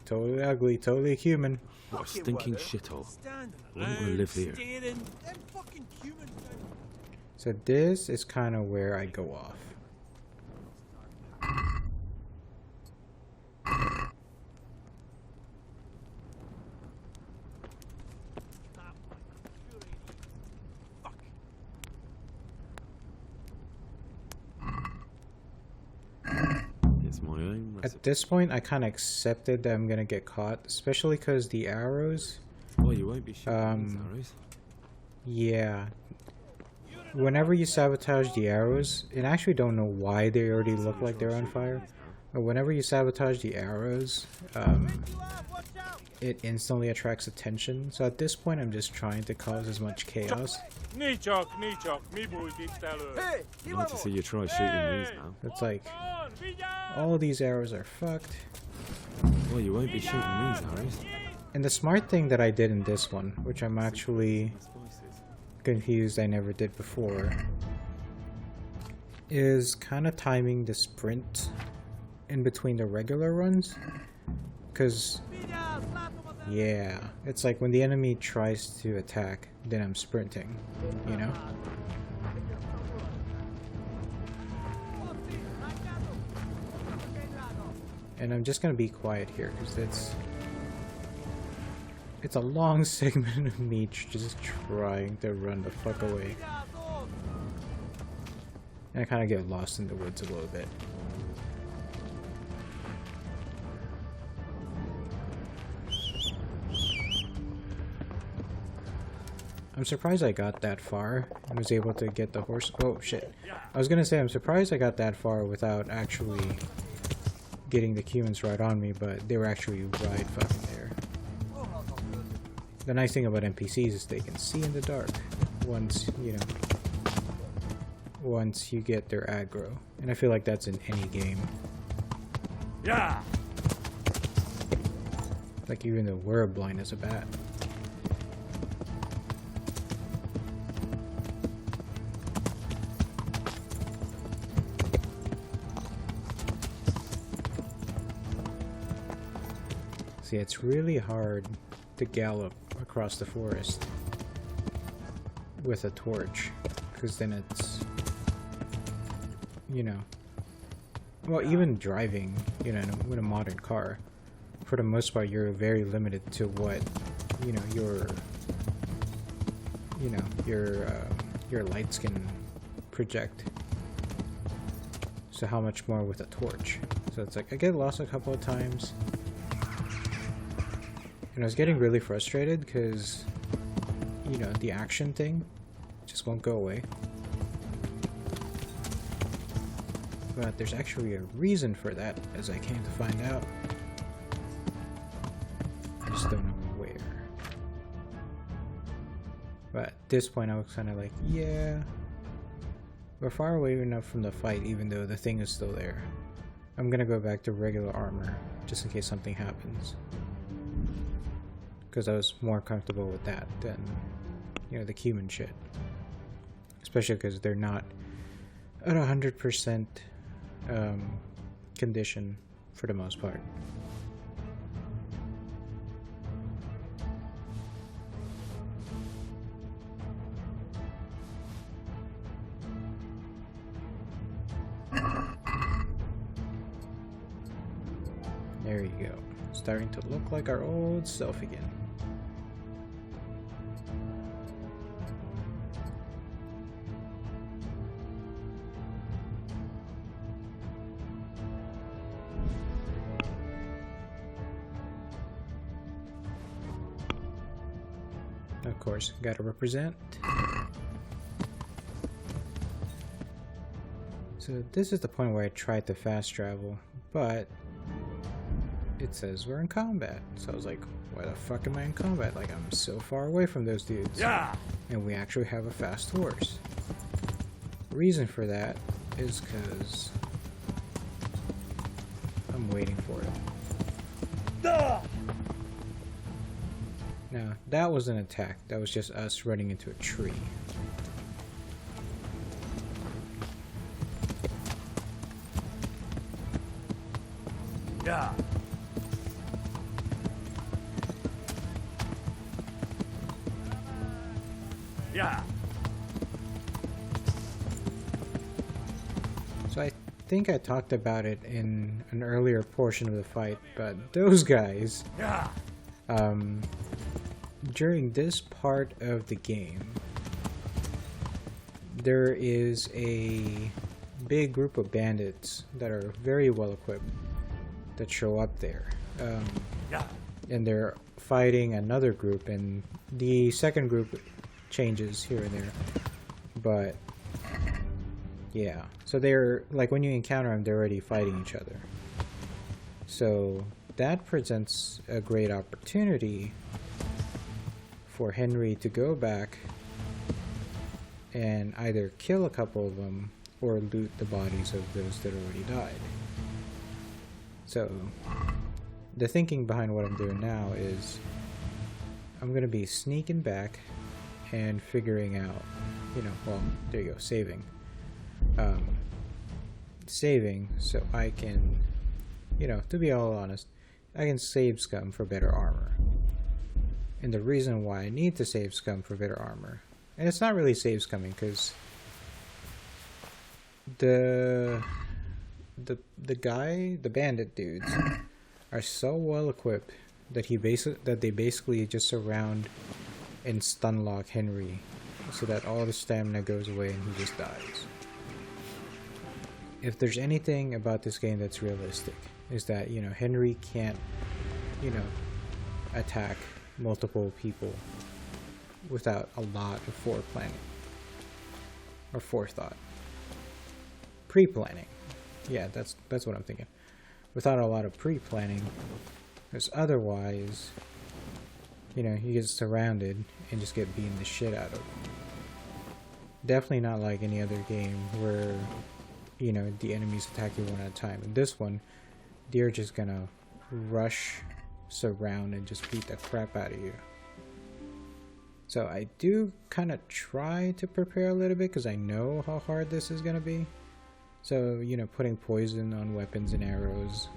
Totally ugly, totally human. What a stinking shithole. I wouldn't want to live here. So this is kind of where I go off. At this point, I kind of accepted that I'm gonna get caught, especially because the arrows. Well, you won't be shooting these arrows. Yeah. Whenever you sabotage the arrows, and I actually don't know why they already look like they're on fire, but whenever you sabotage the arrows, it instantly attracts attention. So at this point, I'm just trying to cause as much chaos. I'd like to see you try shooting these now. It's like, all these arrows are fucked. Well, you won't be shooting these arrows. And the smart thing that I did in this one, which I'm actually confused I never did before, is kind of timing the sprint in between the regular runs. Because, yeah, it's like when the enemy tries to attack, then I'm sprinting, you know? And I'm just gonna be quiet here, because it's a long segment of me just trying to run the fuck away. And I kind of get lost in the woods a little bit. I'm surprised I got that far and was able to get the horse. Oh shit. I was gonna say I'm surprised I got that far without actually getting the humans right on me, but they were actually right fucking there. The nice thing about NPCs is they can see in the dark once, you know, once you get their aggro. And I feel like that's in any game. Yeah. Like even though we're blind as a bat. See, it's really hard to gallop across the forest with a torch, because then it's, you know, well, even driving, you know, with a modern car, for the most part, you're very limited to what, you know, your lights can project. So how much more with a torch? So it's like I get lost a couple of times. And I was getting really frustrated because, you know, the action thing just won't go away. But there's actually a reason for that, as I came to find out. I just don't know where. But at this point I was kind of like, yeah, we're far away enough from the fight even though the thing is still there. I'm gonna go back to regular armor, just in case something happens. Because I was more comfortable with that than, you know, the human shit. Especially because they're not at 100% condition for the most part. There you go. Starting to look like our old self again. Of course, gotta represent. So this is the point where I tried to fast travel, but it says we're in combat. So I was like, why the fuck am I in combat? Like, I'm so far away from those dudes. Yeah. And we actually have a fast horse. Reason for that is because I'm waiting for it. Now, that was an attack. That was just us running into a tree. Yeah. Yeah. So I think I talked about it in an earlier portion of the fight, but those guys, Yeah. during this part of the game, there is a big group of bandits that are very well equipped that show up there. Yeah. And they're fighting another group, and the second group changes here and there. But yeah, so they're like, when you encounter them, they're already fighting each other. So that presents a great opportunity for Henry to go back and either kill a couple of them or loot the bodies of those that already died. So the thinking behind what I'm doing now is I'm going to be sneaking back and figuring out, you know, well, there you go, saving. Saving so I can, you know, to be all honest, I can save scum for better armor. And the reason why I need to save scum for better armor, and it's not really save scumming, because the bandit dudes are so well equipped that they basically just surround and stun lock Henry so that all the stamina goes away and he just dies. If there's anything about this game that's realistic, is that, you know, Henry can't, you know, attack multiple people without a lot of foreplanning or forethought. Pre-planning. Yeah, that's what I'm thinking. Without a lot of pre-planning, because otherwise, you know, he gets surrounded and just get beaten the shit out of. Definitely not like any other game where, you know, the enemies attack you one at a time. In this one, they're just gonna rush, surround, and just beat the crap out of you. So I do kind of try to prepare a little bit because I know how hard this is gonna be. So, you know, putting poison on weapons and arrows,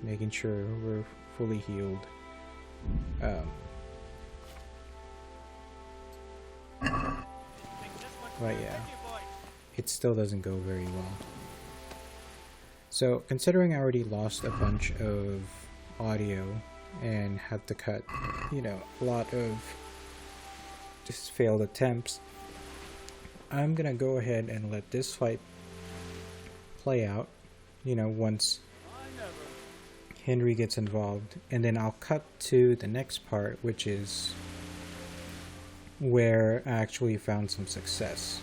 making sure we're fully healed. But yeah, it still doesn't go very well. So, considering I already lost a bunch of audio and had to cut, you know, a lot of just failed attempts, I'm gonna go ahead and let this fight play out, you know, once Henry gets involved, and then I'll cut to the next part, which is where I actually found some success.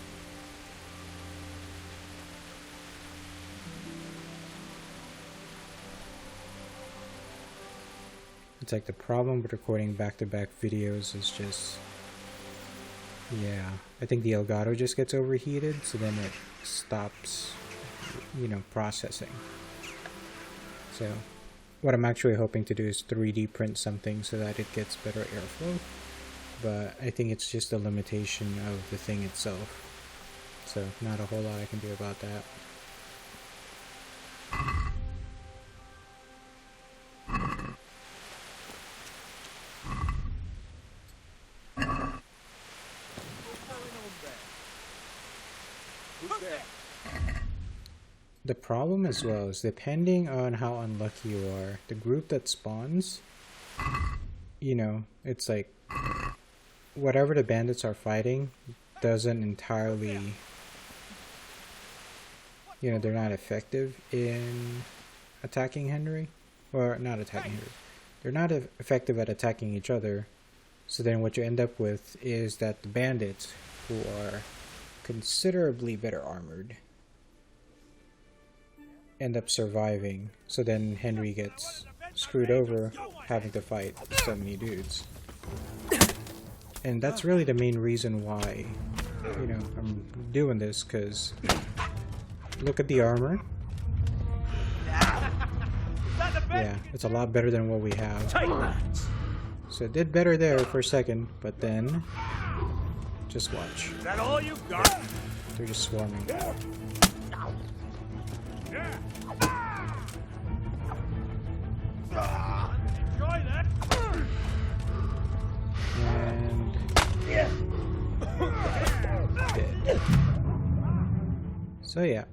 It's like the problem with recording back-to-back videos is just, yeah, I think the Elgato just gets overheated, so then it stops, you know, processing. So what I'm actually hoping to do is 3D print something so that it gets better airflow, but I think it's just a limitation of the thing itself, so not a whole lot I can do about that. The problem as well is, depending on how unlucky you are, the group that spawns, you know, it's like whatever the bandits are fighting doesn't entirely, you know, they're not effective in attacking Henry, or not attacking Henry. They're not effective at attacking each other, so then what you end up with is that the bandits, who are considerably better armored, end up surviving, so then Henry gets screwed over having to fight so many dudes. And that's really the main reason why, you know, I'm doing this, because look at the armor. Yeah, it's a lot better than what we have. So it did better there for a second, but then just watch. Is that all you got? They're just swarming. And dead. So yeah,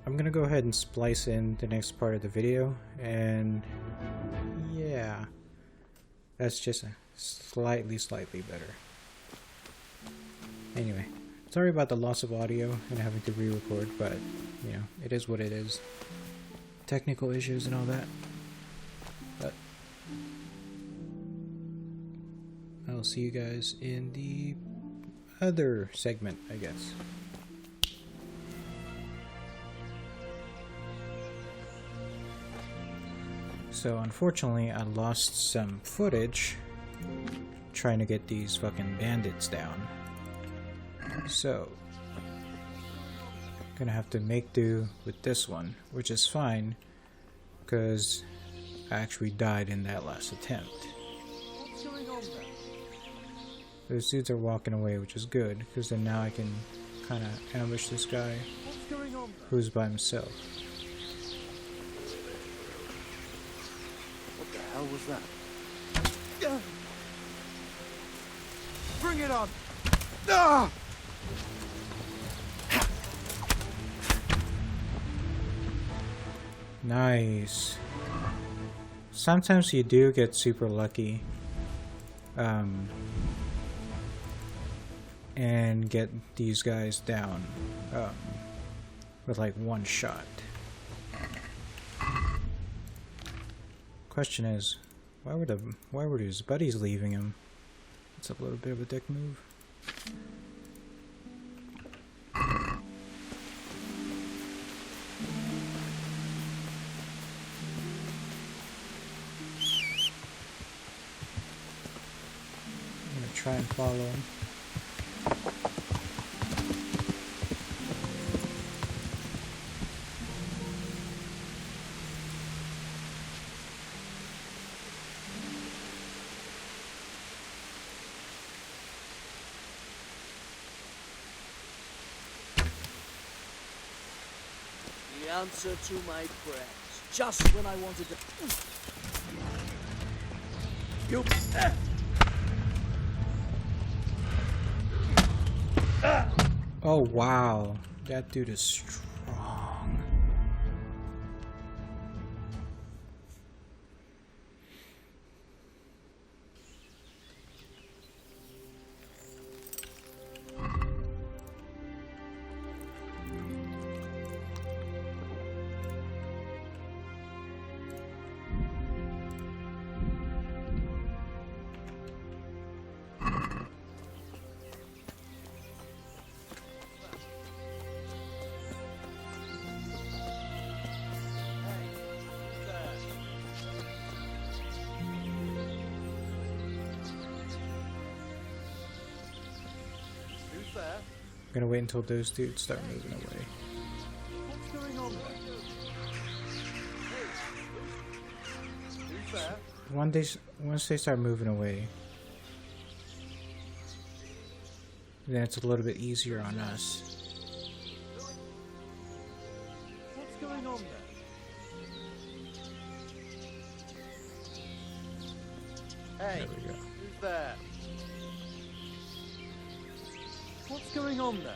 I'm gonna go ahead and splice in the next part of the video, and yeah, that's just slightly better. Anyway, sorry about the loss of audio and having to re-record, but you know, it is what it is. Technical issues and all that. But I'll see you guys in the other segment, I guess. So unfortunately, I lost some footage trying to get these fucking bandits down. So gonna have to make do with this one, which is fine because I actually died in that last attempt. What's going on there? Those dudes are walking away, which is good, because then now I can kind of ambush this guy What's going on there? who's by himself. What the hell was that? Bring it on! Ah! Nice. Sometimes you do get super lucky and get these guys down with like one shot. Question is, why were his buddies leaving him? It's a little bit of a dick move. Try and follow him. The answer to my prayers. Just when I wanted to... You... Oh wow, that dude is strong. I'm gonna wait until those dudes start moving away. What's going on there? Who's there? Once they start moving away, then it's a little bit easier on us. What's going on there? Hey, There we go. who's there? What's going on there?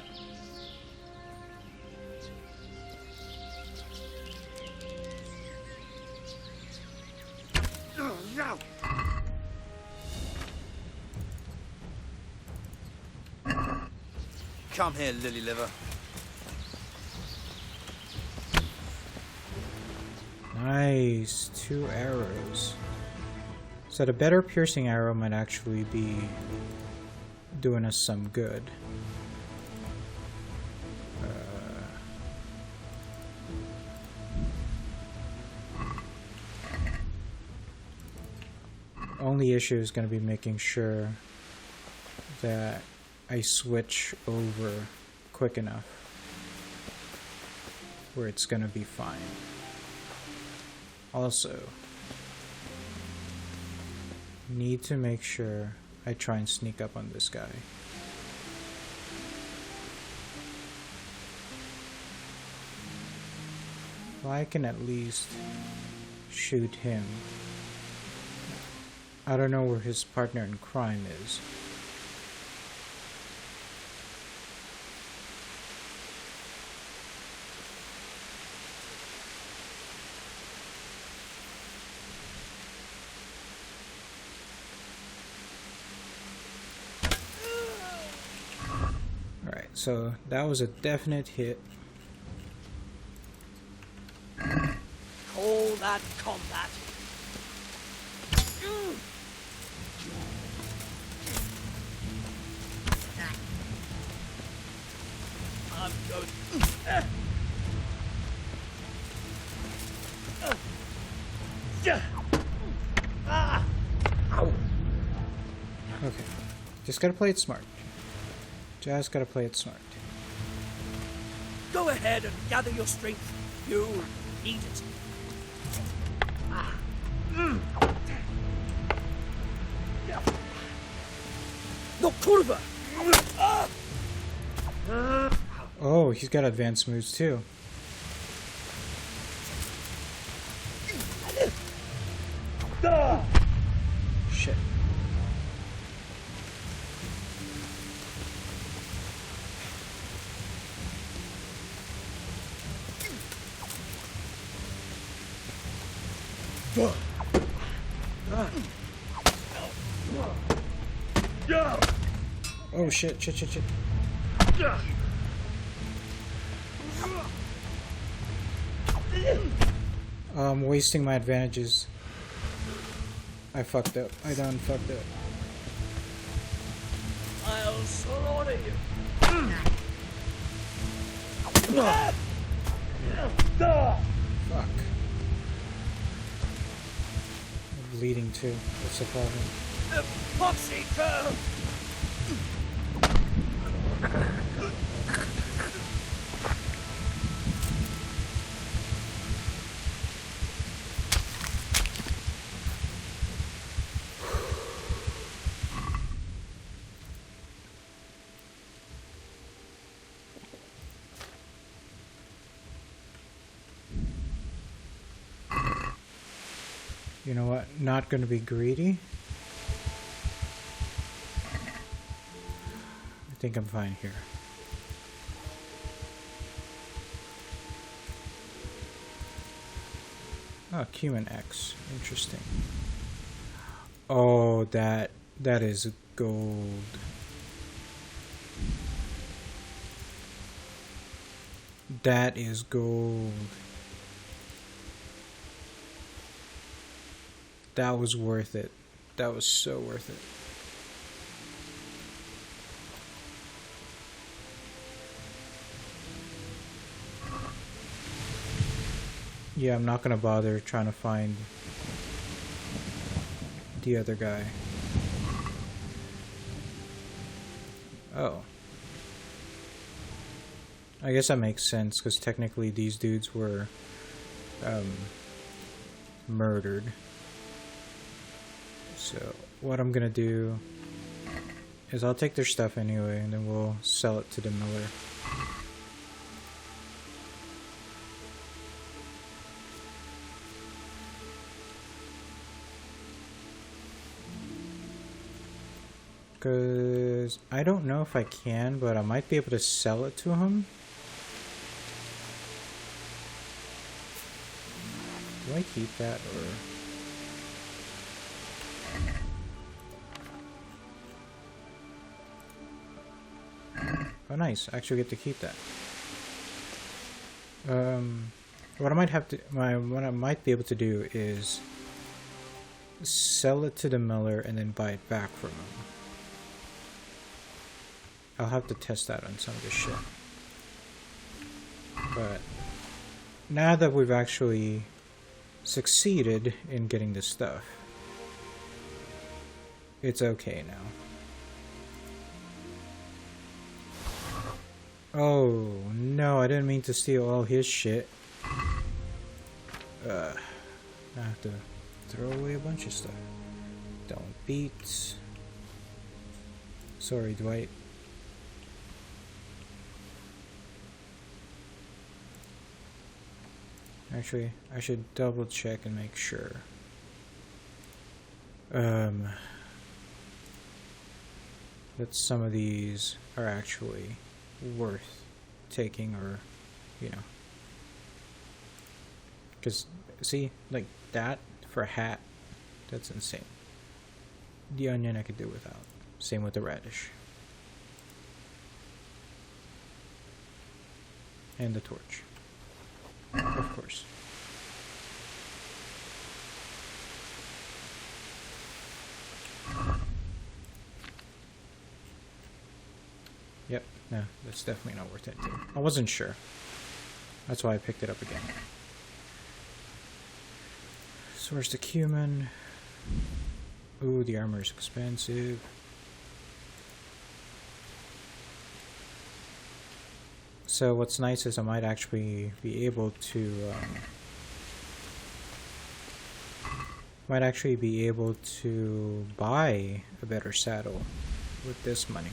Come here, lily liver. Nice, 2 arrows. So the better piercing arrow might actually be doing us some good. Only issue is going to be making sure that I switch over quick enough where it's going to be fine. Also, need to make sure I try and sneak up on this guy. If I can at least shoot him. I don't know where his partner in crime is. Alright, so that was a definite hit. Call that combat. I'm going. Okay, just gotta play it smart. Just gotta play it smart. Go ahead and gather your strength. You need it. No kurva! Oh, he's got advanced moves too. Shit. Oh shit, shit. I'm wasting my advantages. I fucked up. I done fucked up. I'll slaughter you. Fuck. I'm bleeding too. What's the problem? Epoxy curl. You know what? Not gonna be greedy. I think I'm fine here. Oh, Cumin X. Interesting. Oh, that is gold. That is gold. That was worth it. That was so worth it. Yeah, I'm not gonna bother trying to find the other guy. I guess that makes sense, because technically these dudes were murdered. So what I'm gonna do is I'll take their stuff anyway, and then we'll sell it to the miller. Because I don't know if I can, but I might be able to sell it to him. Do I keep that, or... Oh nice, I actually get to keep that. What I might have to... what I might be able to do is sell it to the miller and then buy it back from him. I'll have to test that on some of this shit. But now that we've actually succeeded in getting this stuff, it's okay now. Oh no, I didn't mean to steal all his shit. I have to throw away a bunch of stuff. Don't beat. Sorry, Dwight. Actually, I should double check and make sure. That some of these are actually worth taking, or, you know. Because, see, like that for a hat, that's insane. The onion I could do without. Same with the radish. And the torch. Of course. Yep, no, that's definitely not worth it too. I wasn't sure. That's why I picked it up again. Source the cumin. Ooh, the armor is expensive. So what's nice is I might actually be able to buy a better saddle with this money.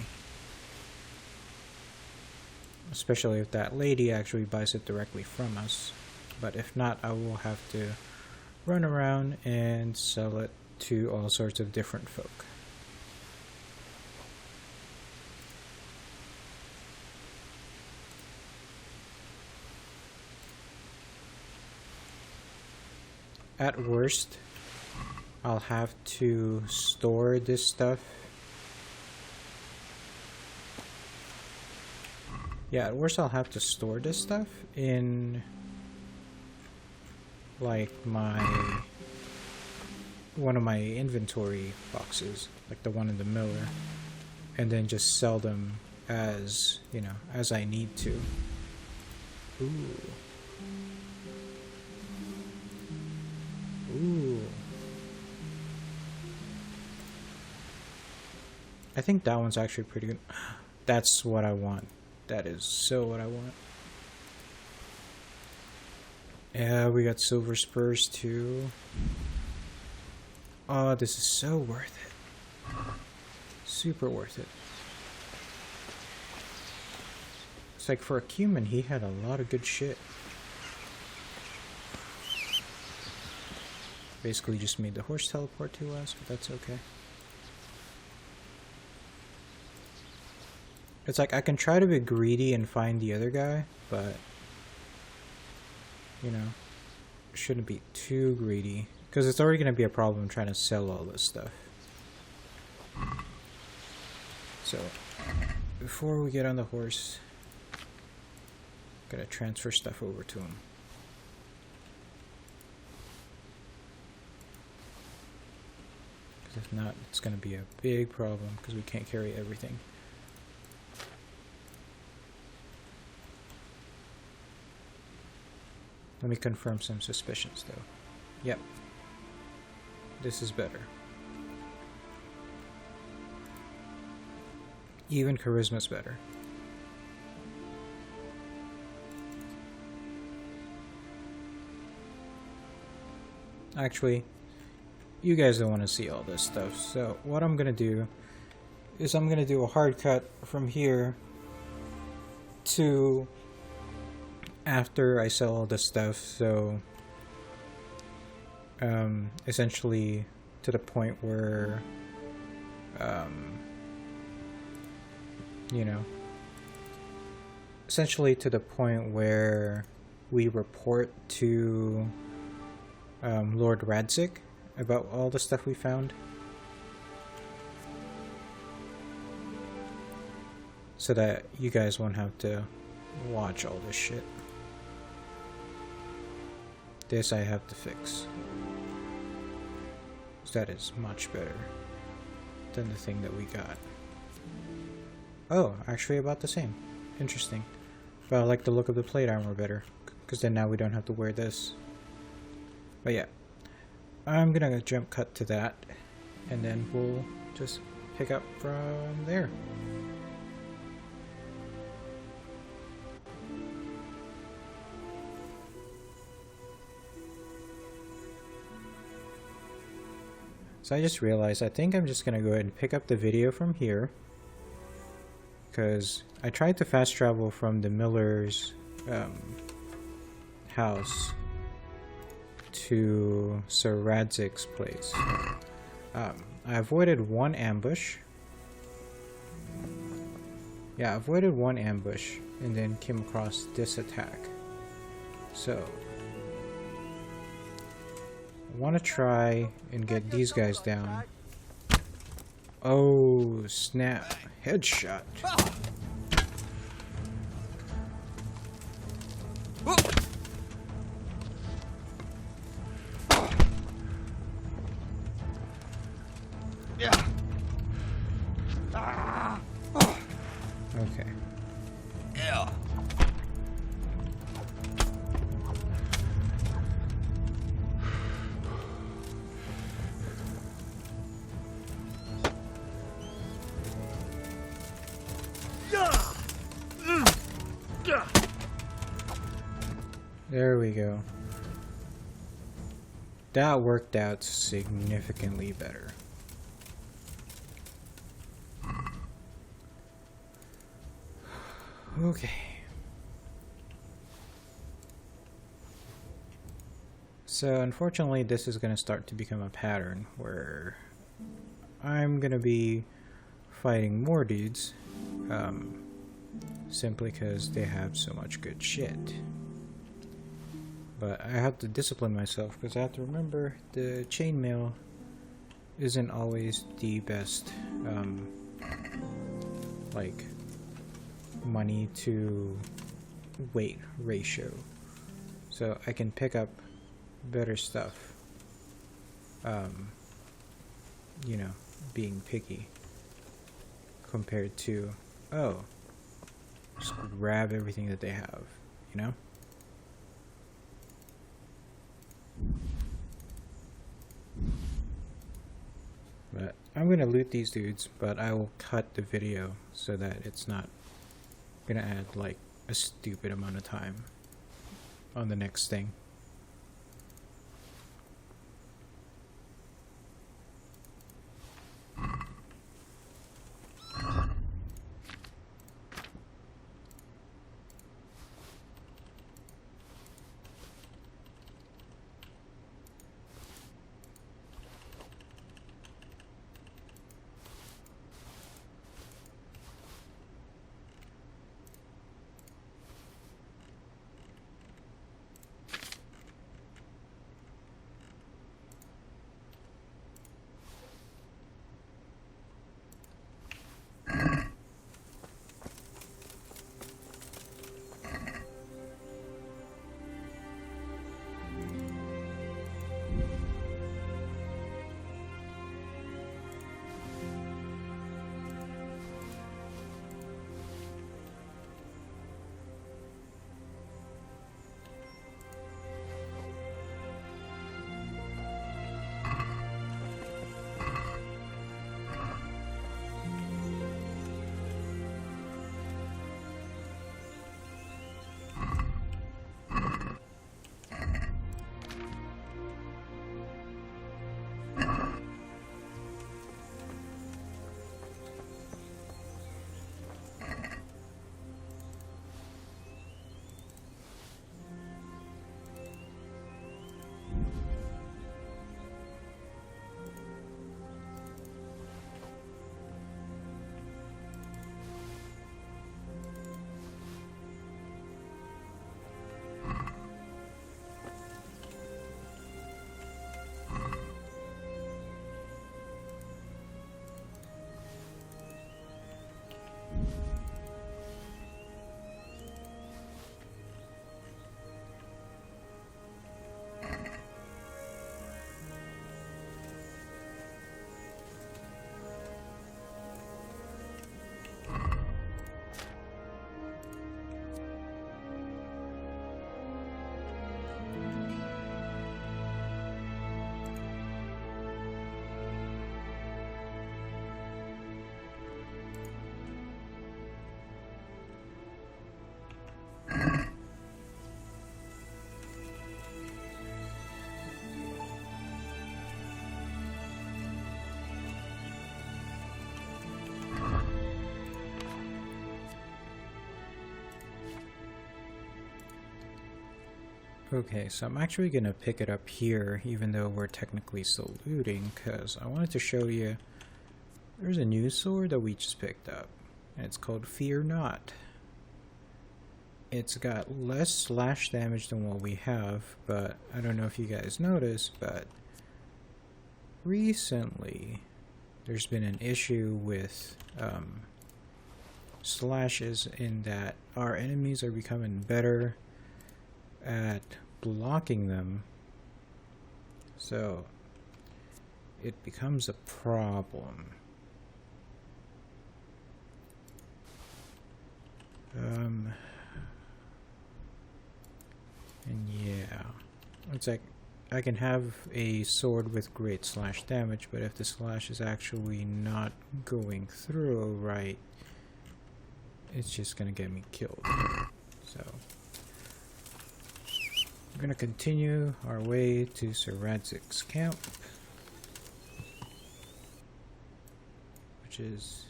Especially if that lady actually buys it directly from us. But if not, I will have to run around and sell it to all sorts of different folk. At worst, I'll have to store this stuff. Yeah, at worst I'll have to store this stuff in like one of my inventory boxes, like the one in the miller, and then just sell them as, you know, as I need to. Ooh. Ooh. I think that one's actually pretty good. That's what I want. That is so what I want. Yeah, we got silver spurs too. Oh, this is so worth it. Super worth it. It's like for a cumin, he had a lot of good shit. Basically just made the horse teleport to us, but that's okay. It's like I can try to be greedy and find the other guy, but you know, shouldn't be too greedy, because it's already going to be a problem trying to sell all this stuff. So before we get on the horse, gotta transfer stuff over to him. If not, it's going to be a big problem because we can't carry everything. Let me confirm some suspicions though. Yep. This is better. Even charisma's better. actually, you guys don't want to see all this stuff. So what I'm gonna do is I'm gonna do a hard cut from here to after I sell all this stuff. So essentially to the point where you know, essentially to the point where we report to Lord Radzik about all the stuff we found, so that you guys won't have to watch all this shit. This I have to fix. That is much better than the thing that we got. Oh, actually about the same. Interesting. But I like the look of the plate armor better, because then now we don't have to wear this. But yeah, I'm gonna jump cut to that, and then we'll just pick up from there. So I just realized I think I'm just gonna go ahead and pick up the video from here, because I tried to fast travel from the miller's house to Sir Radzik's place. I avoided one ambush. Yeah, I avoided one ambush and then came across this attack. So I want to try and get these guys down. Oh snap, headshot. Okay. There we go. That worked out significantly better. Okay. So unfortunately this is going to start to become a pattern where I'm going to be fighting more dudes simply because they have so much good shit. But I have to discipline myself because I have to remember the chainmail isn't always the best like money to weight ratio, so I can pick up better stuff, you know, being picky compared to, oh, just grab everything that they have, you know. But I'm gonna loot these dudes, but I will cut the video so that it's not gonna add like a stupid amount of time on the next thing. Okay, so I'm actually going to pick it up here, even though we're technically still looting, because I wanted to show you there's a new sword that we just picked up, and it's called Fear Not. It's got less slash damage than what we have, but I don't know if you guys noticed, but recently there's been an issue with slashes in that our enemies are becoming better at blocking them, so it becomes a problem. And yeah, it's like I can have a sword with great slash damage, but if the slash is actually not going through right, it's just gonna get me killed. So we're gonna continue our way to Sir Radzik's camp, which is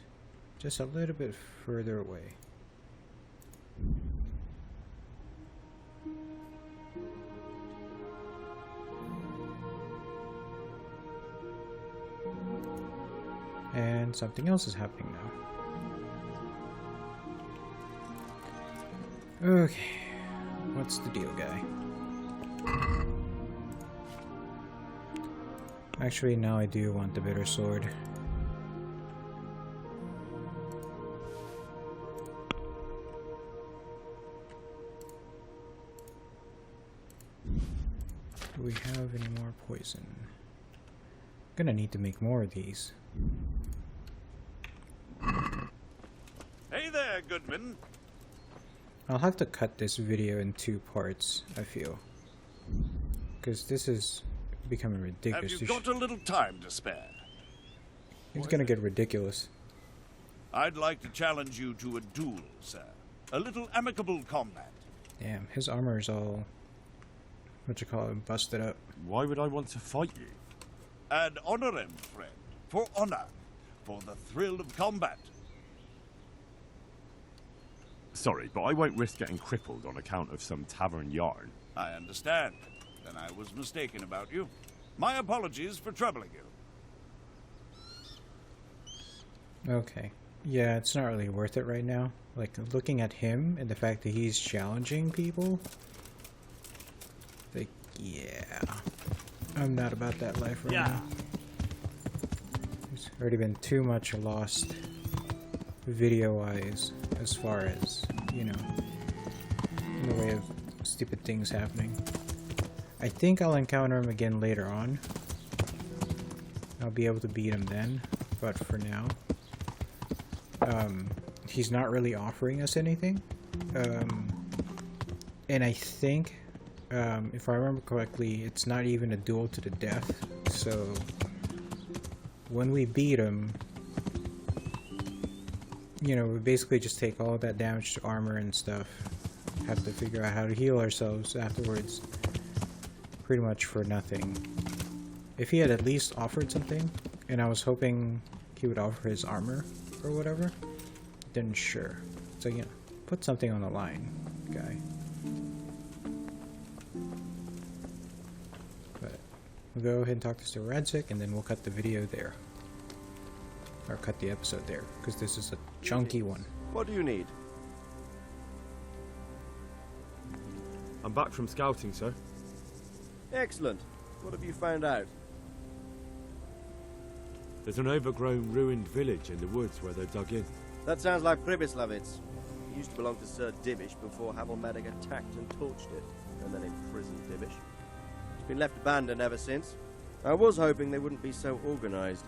just a little bit further away. And something else is happening now. Okay, what's the deal, guy? Actually, now I do want the bitter sword. Do we have any more poison? I'm gonna need to make more of these. Hey there, Goodman. I'll have to cut this video in 2 parts, I feel. Because this is becoming ridiculous. Have you got a little time to spare? It's gonna get ridiculous. I'd like to challenge you to a duel, sir. A little amicable combat. Damn, his armor is all, what you call it, busted up. Why would I want to fight you? Ad honorem, friend. For honor. For the thrill of combat. Sorry, but I won't risk getting crippled on account of some tavern yarn. I understand. Then I was mistaken about you. My apologies for troubling you. Okay. Yeah, it's not really worth it right now. Like, looking at him and the fact that he's challenging people. Like, yeah. I'm not about that life right now. There's already been too much lost video-wise as far as, you know, in the way of stupid things happening. I think I'll encounter him again later on. I'll be able to beat him then, but for now, he's not really offering us anything. And I think, if I remember correctly, it's not even a duel to the death, so when we beat him, you know, we basically just take all of that damage to armor and stuff. Have to figure out how to heal ourselves afterwards. Pretty much for nothing. If he had at least offered something, and I was hoping he would offer his armor or whatever, then sure. So, you know, put something on the line, guy. But we'll go ahead and talk to Sir Radzik, and then we'll cut the video there. Or cut the episode there, because this is a chunky one. What do you need? I'm back from scouting, sir. Excellent. What have you found out? There's an overgrown, ruined village in the woods where they're dug in. That sounds like Pribyslavitz. It used to belong to Sir Divish before Havelmedic attacked and torched it, and then imprisoned Divish. It's been left abandoned ever since. I was hoping they wouldn't be so organized.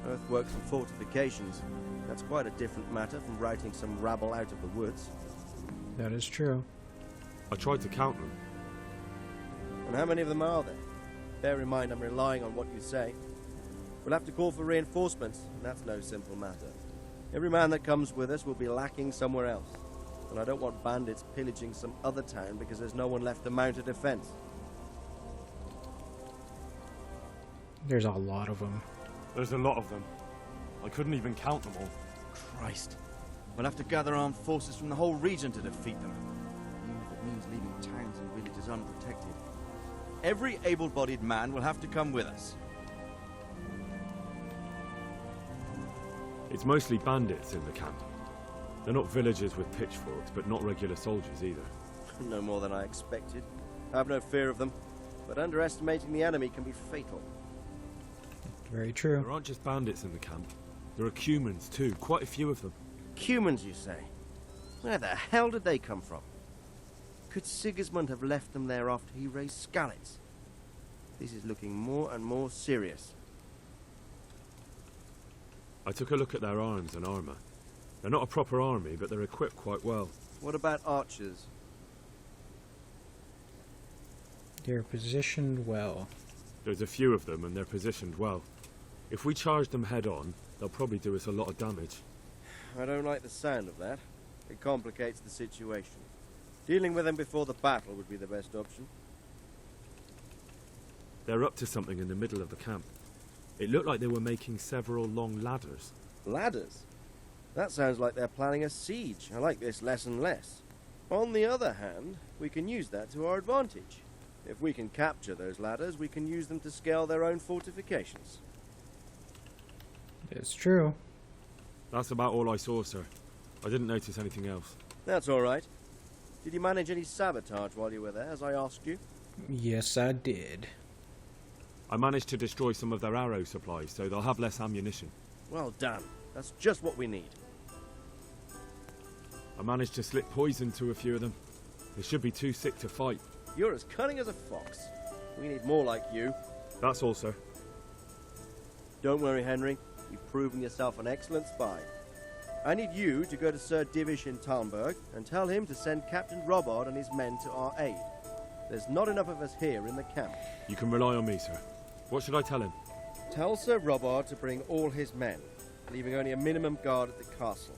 Earthworks and fortifications. That's quite a different matter from routing some rabble out of the woods. That is true. I tried to count them. And how many of them are there? Bear in mind I'm relying on what you say. We'll have to call for reinforcements, and that's no simple matter. Every man that comes with us will be lacking somewhere else. And I don't want bandits pillaging some other town because there's no one left to mount a defense. There's a lot of them. There's a lot of them. I couldn't even count them all. Christ. We'll have to gather armed forces from the whole region to defeat them. Even if it means leaving towns and villages is unprotected. Every able-bodied man will have to come with us. It's mostly bandits in the camp. They're not villagers with pitchforks, but not regular soldiers either. No more than I expected. I have no fear of them, but underestimating the enemy can be fatal. Very true. There aren't just bandits in the camp. There are cumans too, quite a few of them. Cumans, you say? Where the hell did they come from? Could Sigismund have left them there after he raised Skalitz? This is looking more and more serious. I took a look at their arms and armour. They're not a proper army, but they're equipped quite well. What about archers? They're positioned well. There's a few of them, and they're positioned well. If we charge them head on, they'll probably do us a lot of damage. I don't like the sound of that. It complicates the situation. Dealing with them before the battle would be the best option. They're up to something in the middle of the camp. It looked like they were making several long ladders. Ladders? That sounds like they're planning a siege. I like this less and less. On the other hand, we can use that to our advantage. If we can capture those ladders, we can use them to scale their own fortifications. It's true. That's about all I saw, sir. I didn't notice anything else. That's all right. Did you manage any sabotage while you were there, as I asked you? Yes, I did. I managed to destroy some of their arrow supplies, so they'll have less ammunition. Well done. That's just what we need. I managed to slip poison to a few of them. They should be too sick to fight. You're as cunning as a fox. We need more like you. That's all, sir. Don't worry, Henry. You've proven yourself an excellent spy. I need you to go to Sir Divish in Talmberg and tell him to send Captain Robard and his men to our aid. There's not enough of us here in the camp. You can rely on me, sir. What should I tell him? Tell Sir Robard to bring all his men, leaving only a minimum guard at the castle.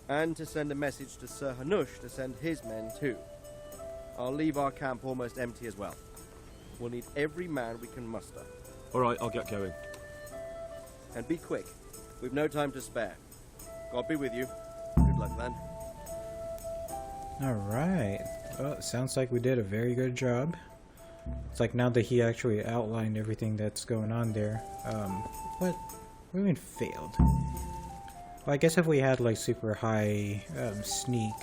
And to send a message to Sir Hanush to send his men too. I'll leave our camp almost empty as well. We'll need every man we can muster. All right, I'll get going. And be quick. We've no time to spare. God be with you. Good luck then. Alright. Well, it sounds like we did a very good job. It's like now that he actually outlined everything that's going on there. What? We even failed. Well, I guess if we had like super high sneak,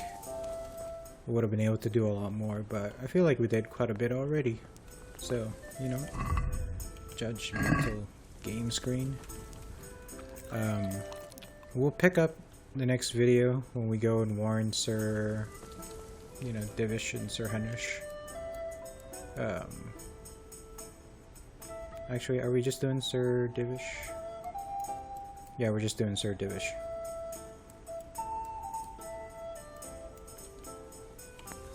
we would have been able to do a lot more, but I feel like we did quite a bit already. So, you know, judgmental game screen. We'll pick up the next video when we go and warn Sir, you know, Divish and Sir Hanush. Actually, are we just doing Sir Divish? Yeah, we're just doing Sir Divish.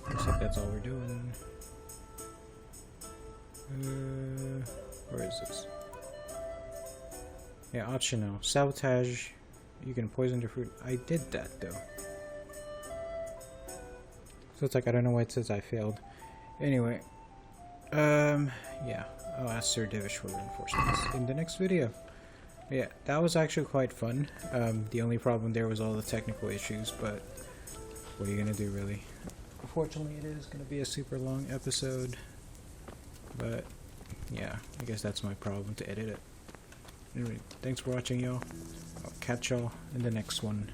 Looks like that's all we're doing. Where is this? Yeah, optional. Sabotage. You can poison the fruit. I did that though. So it's like, I don't know why it says I failed. Anyway. Yeah. I'll ask Sir Divish for reinforcements in the next video. Yeah, that was actually quite fun. The only problem there was all the technical issues, but what are you gonna do, really? Unfortunately, it is gonna be a super long episode. But, yeah, I guess that's my problem, to edit it. Anyway, thanks for watching, y'all. I'll catch y'all in the next one.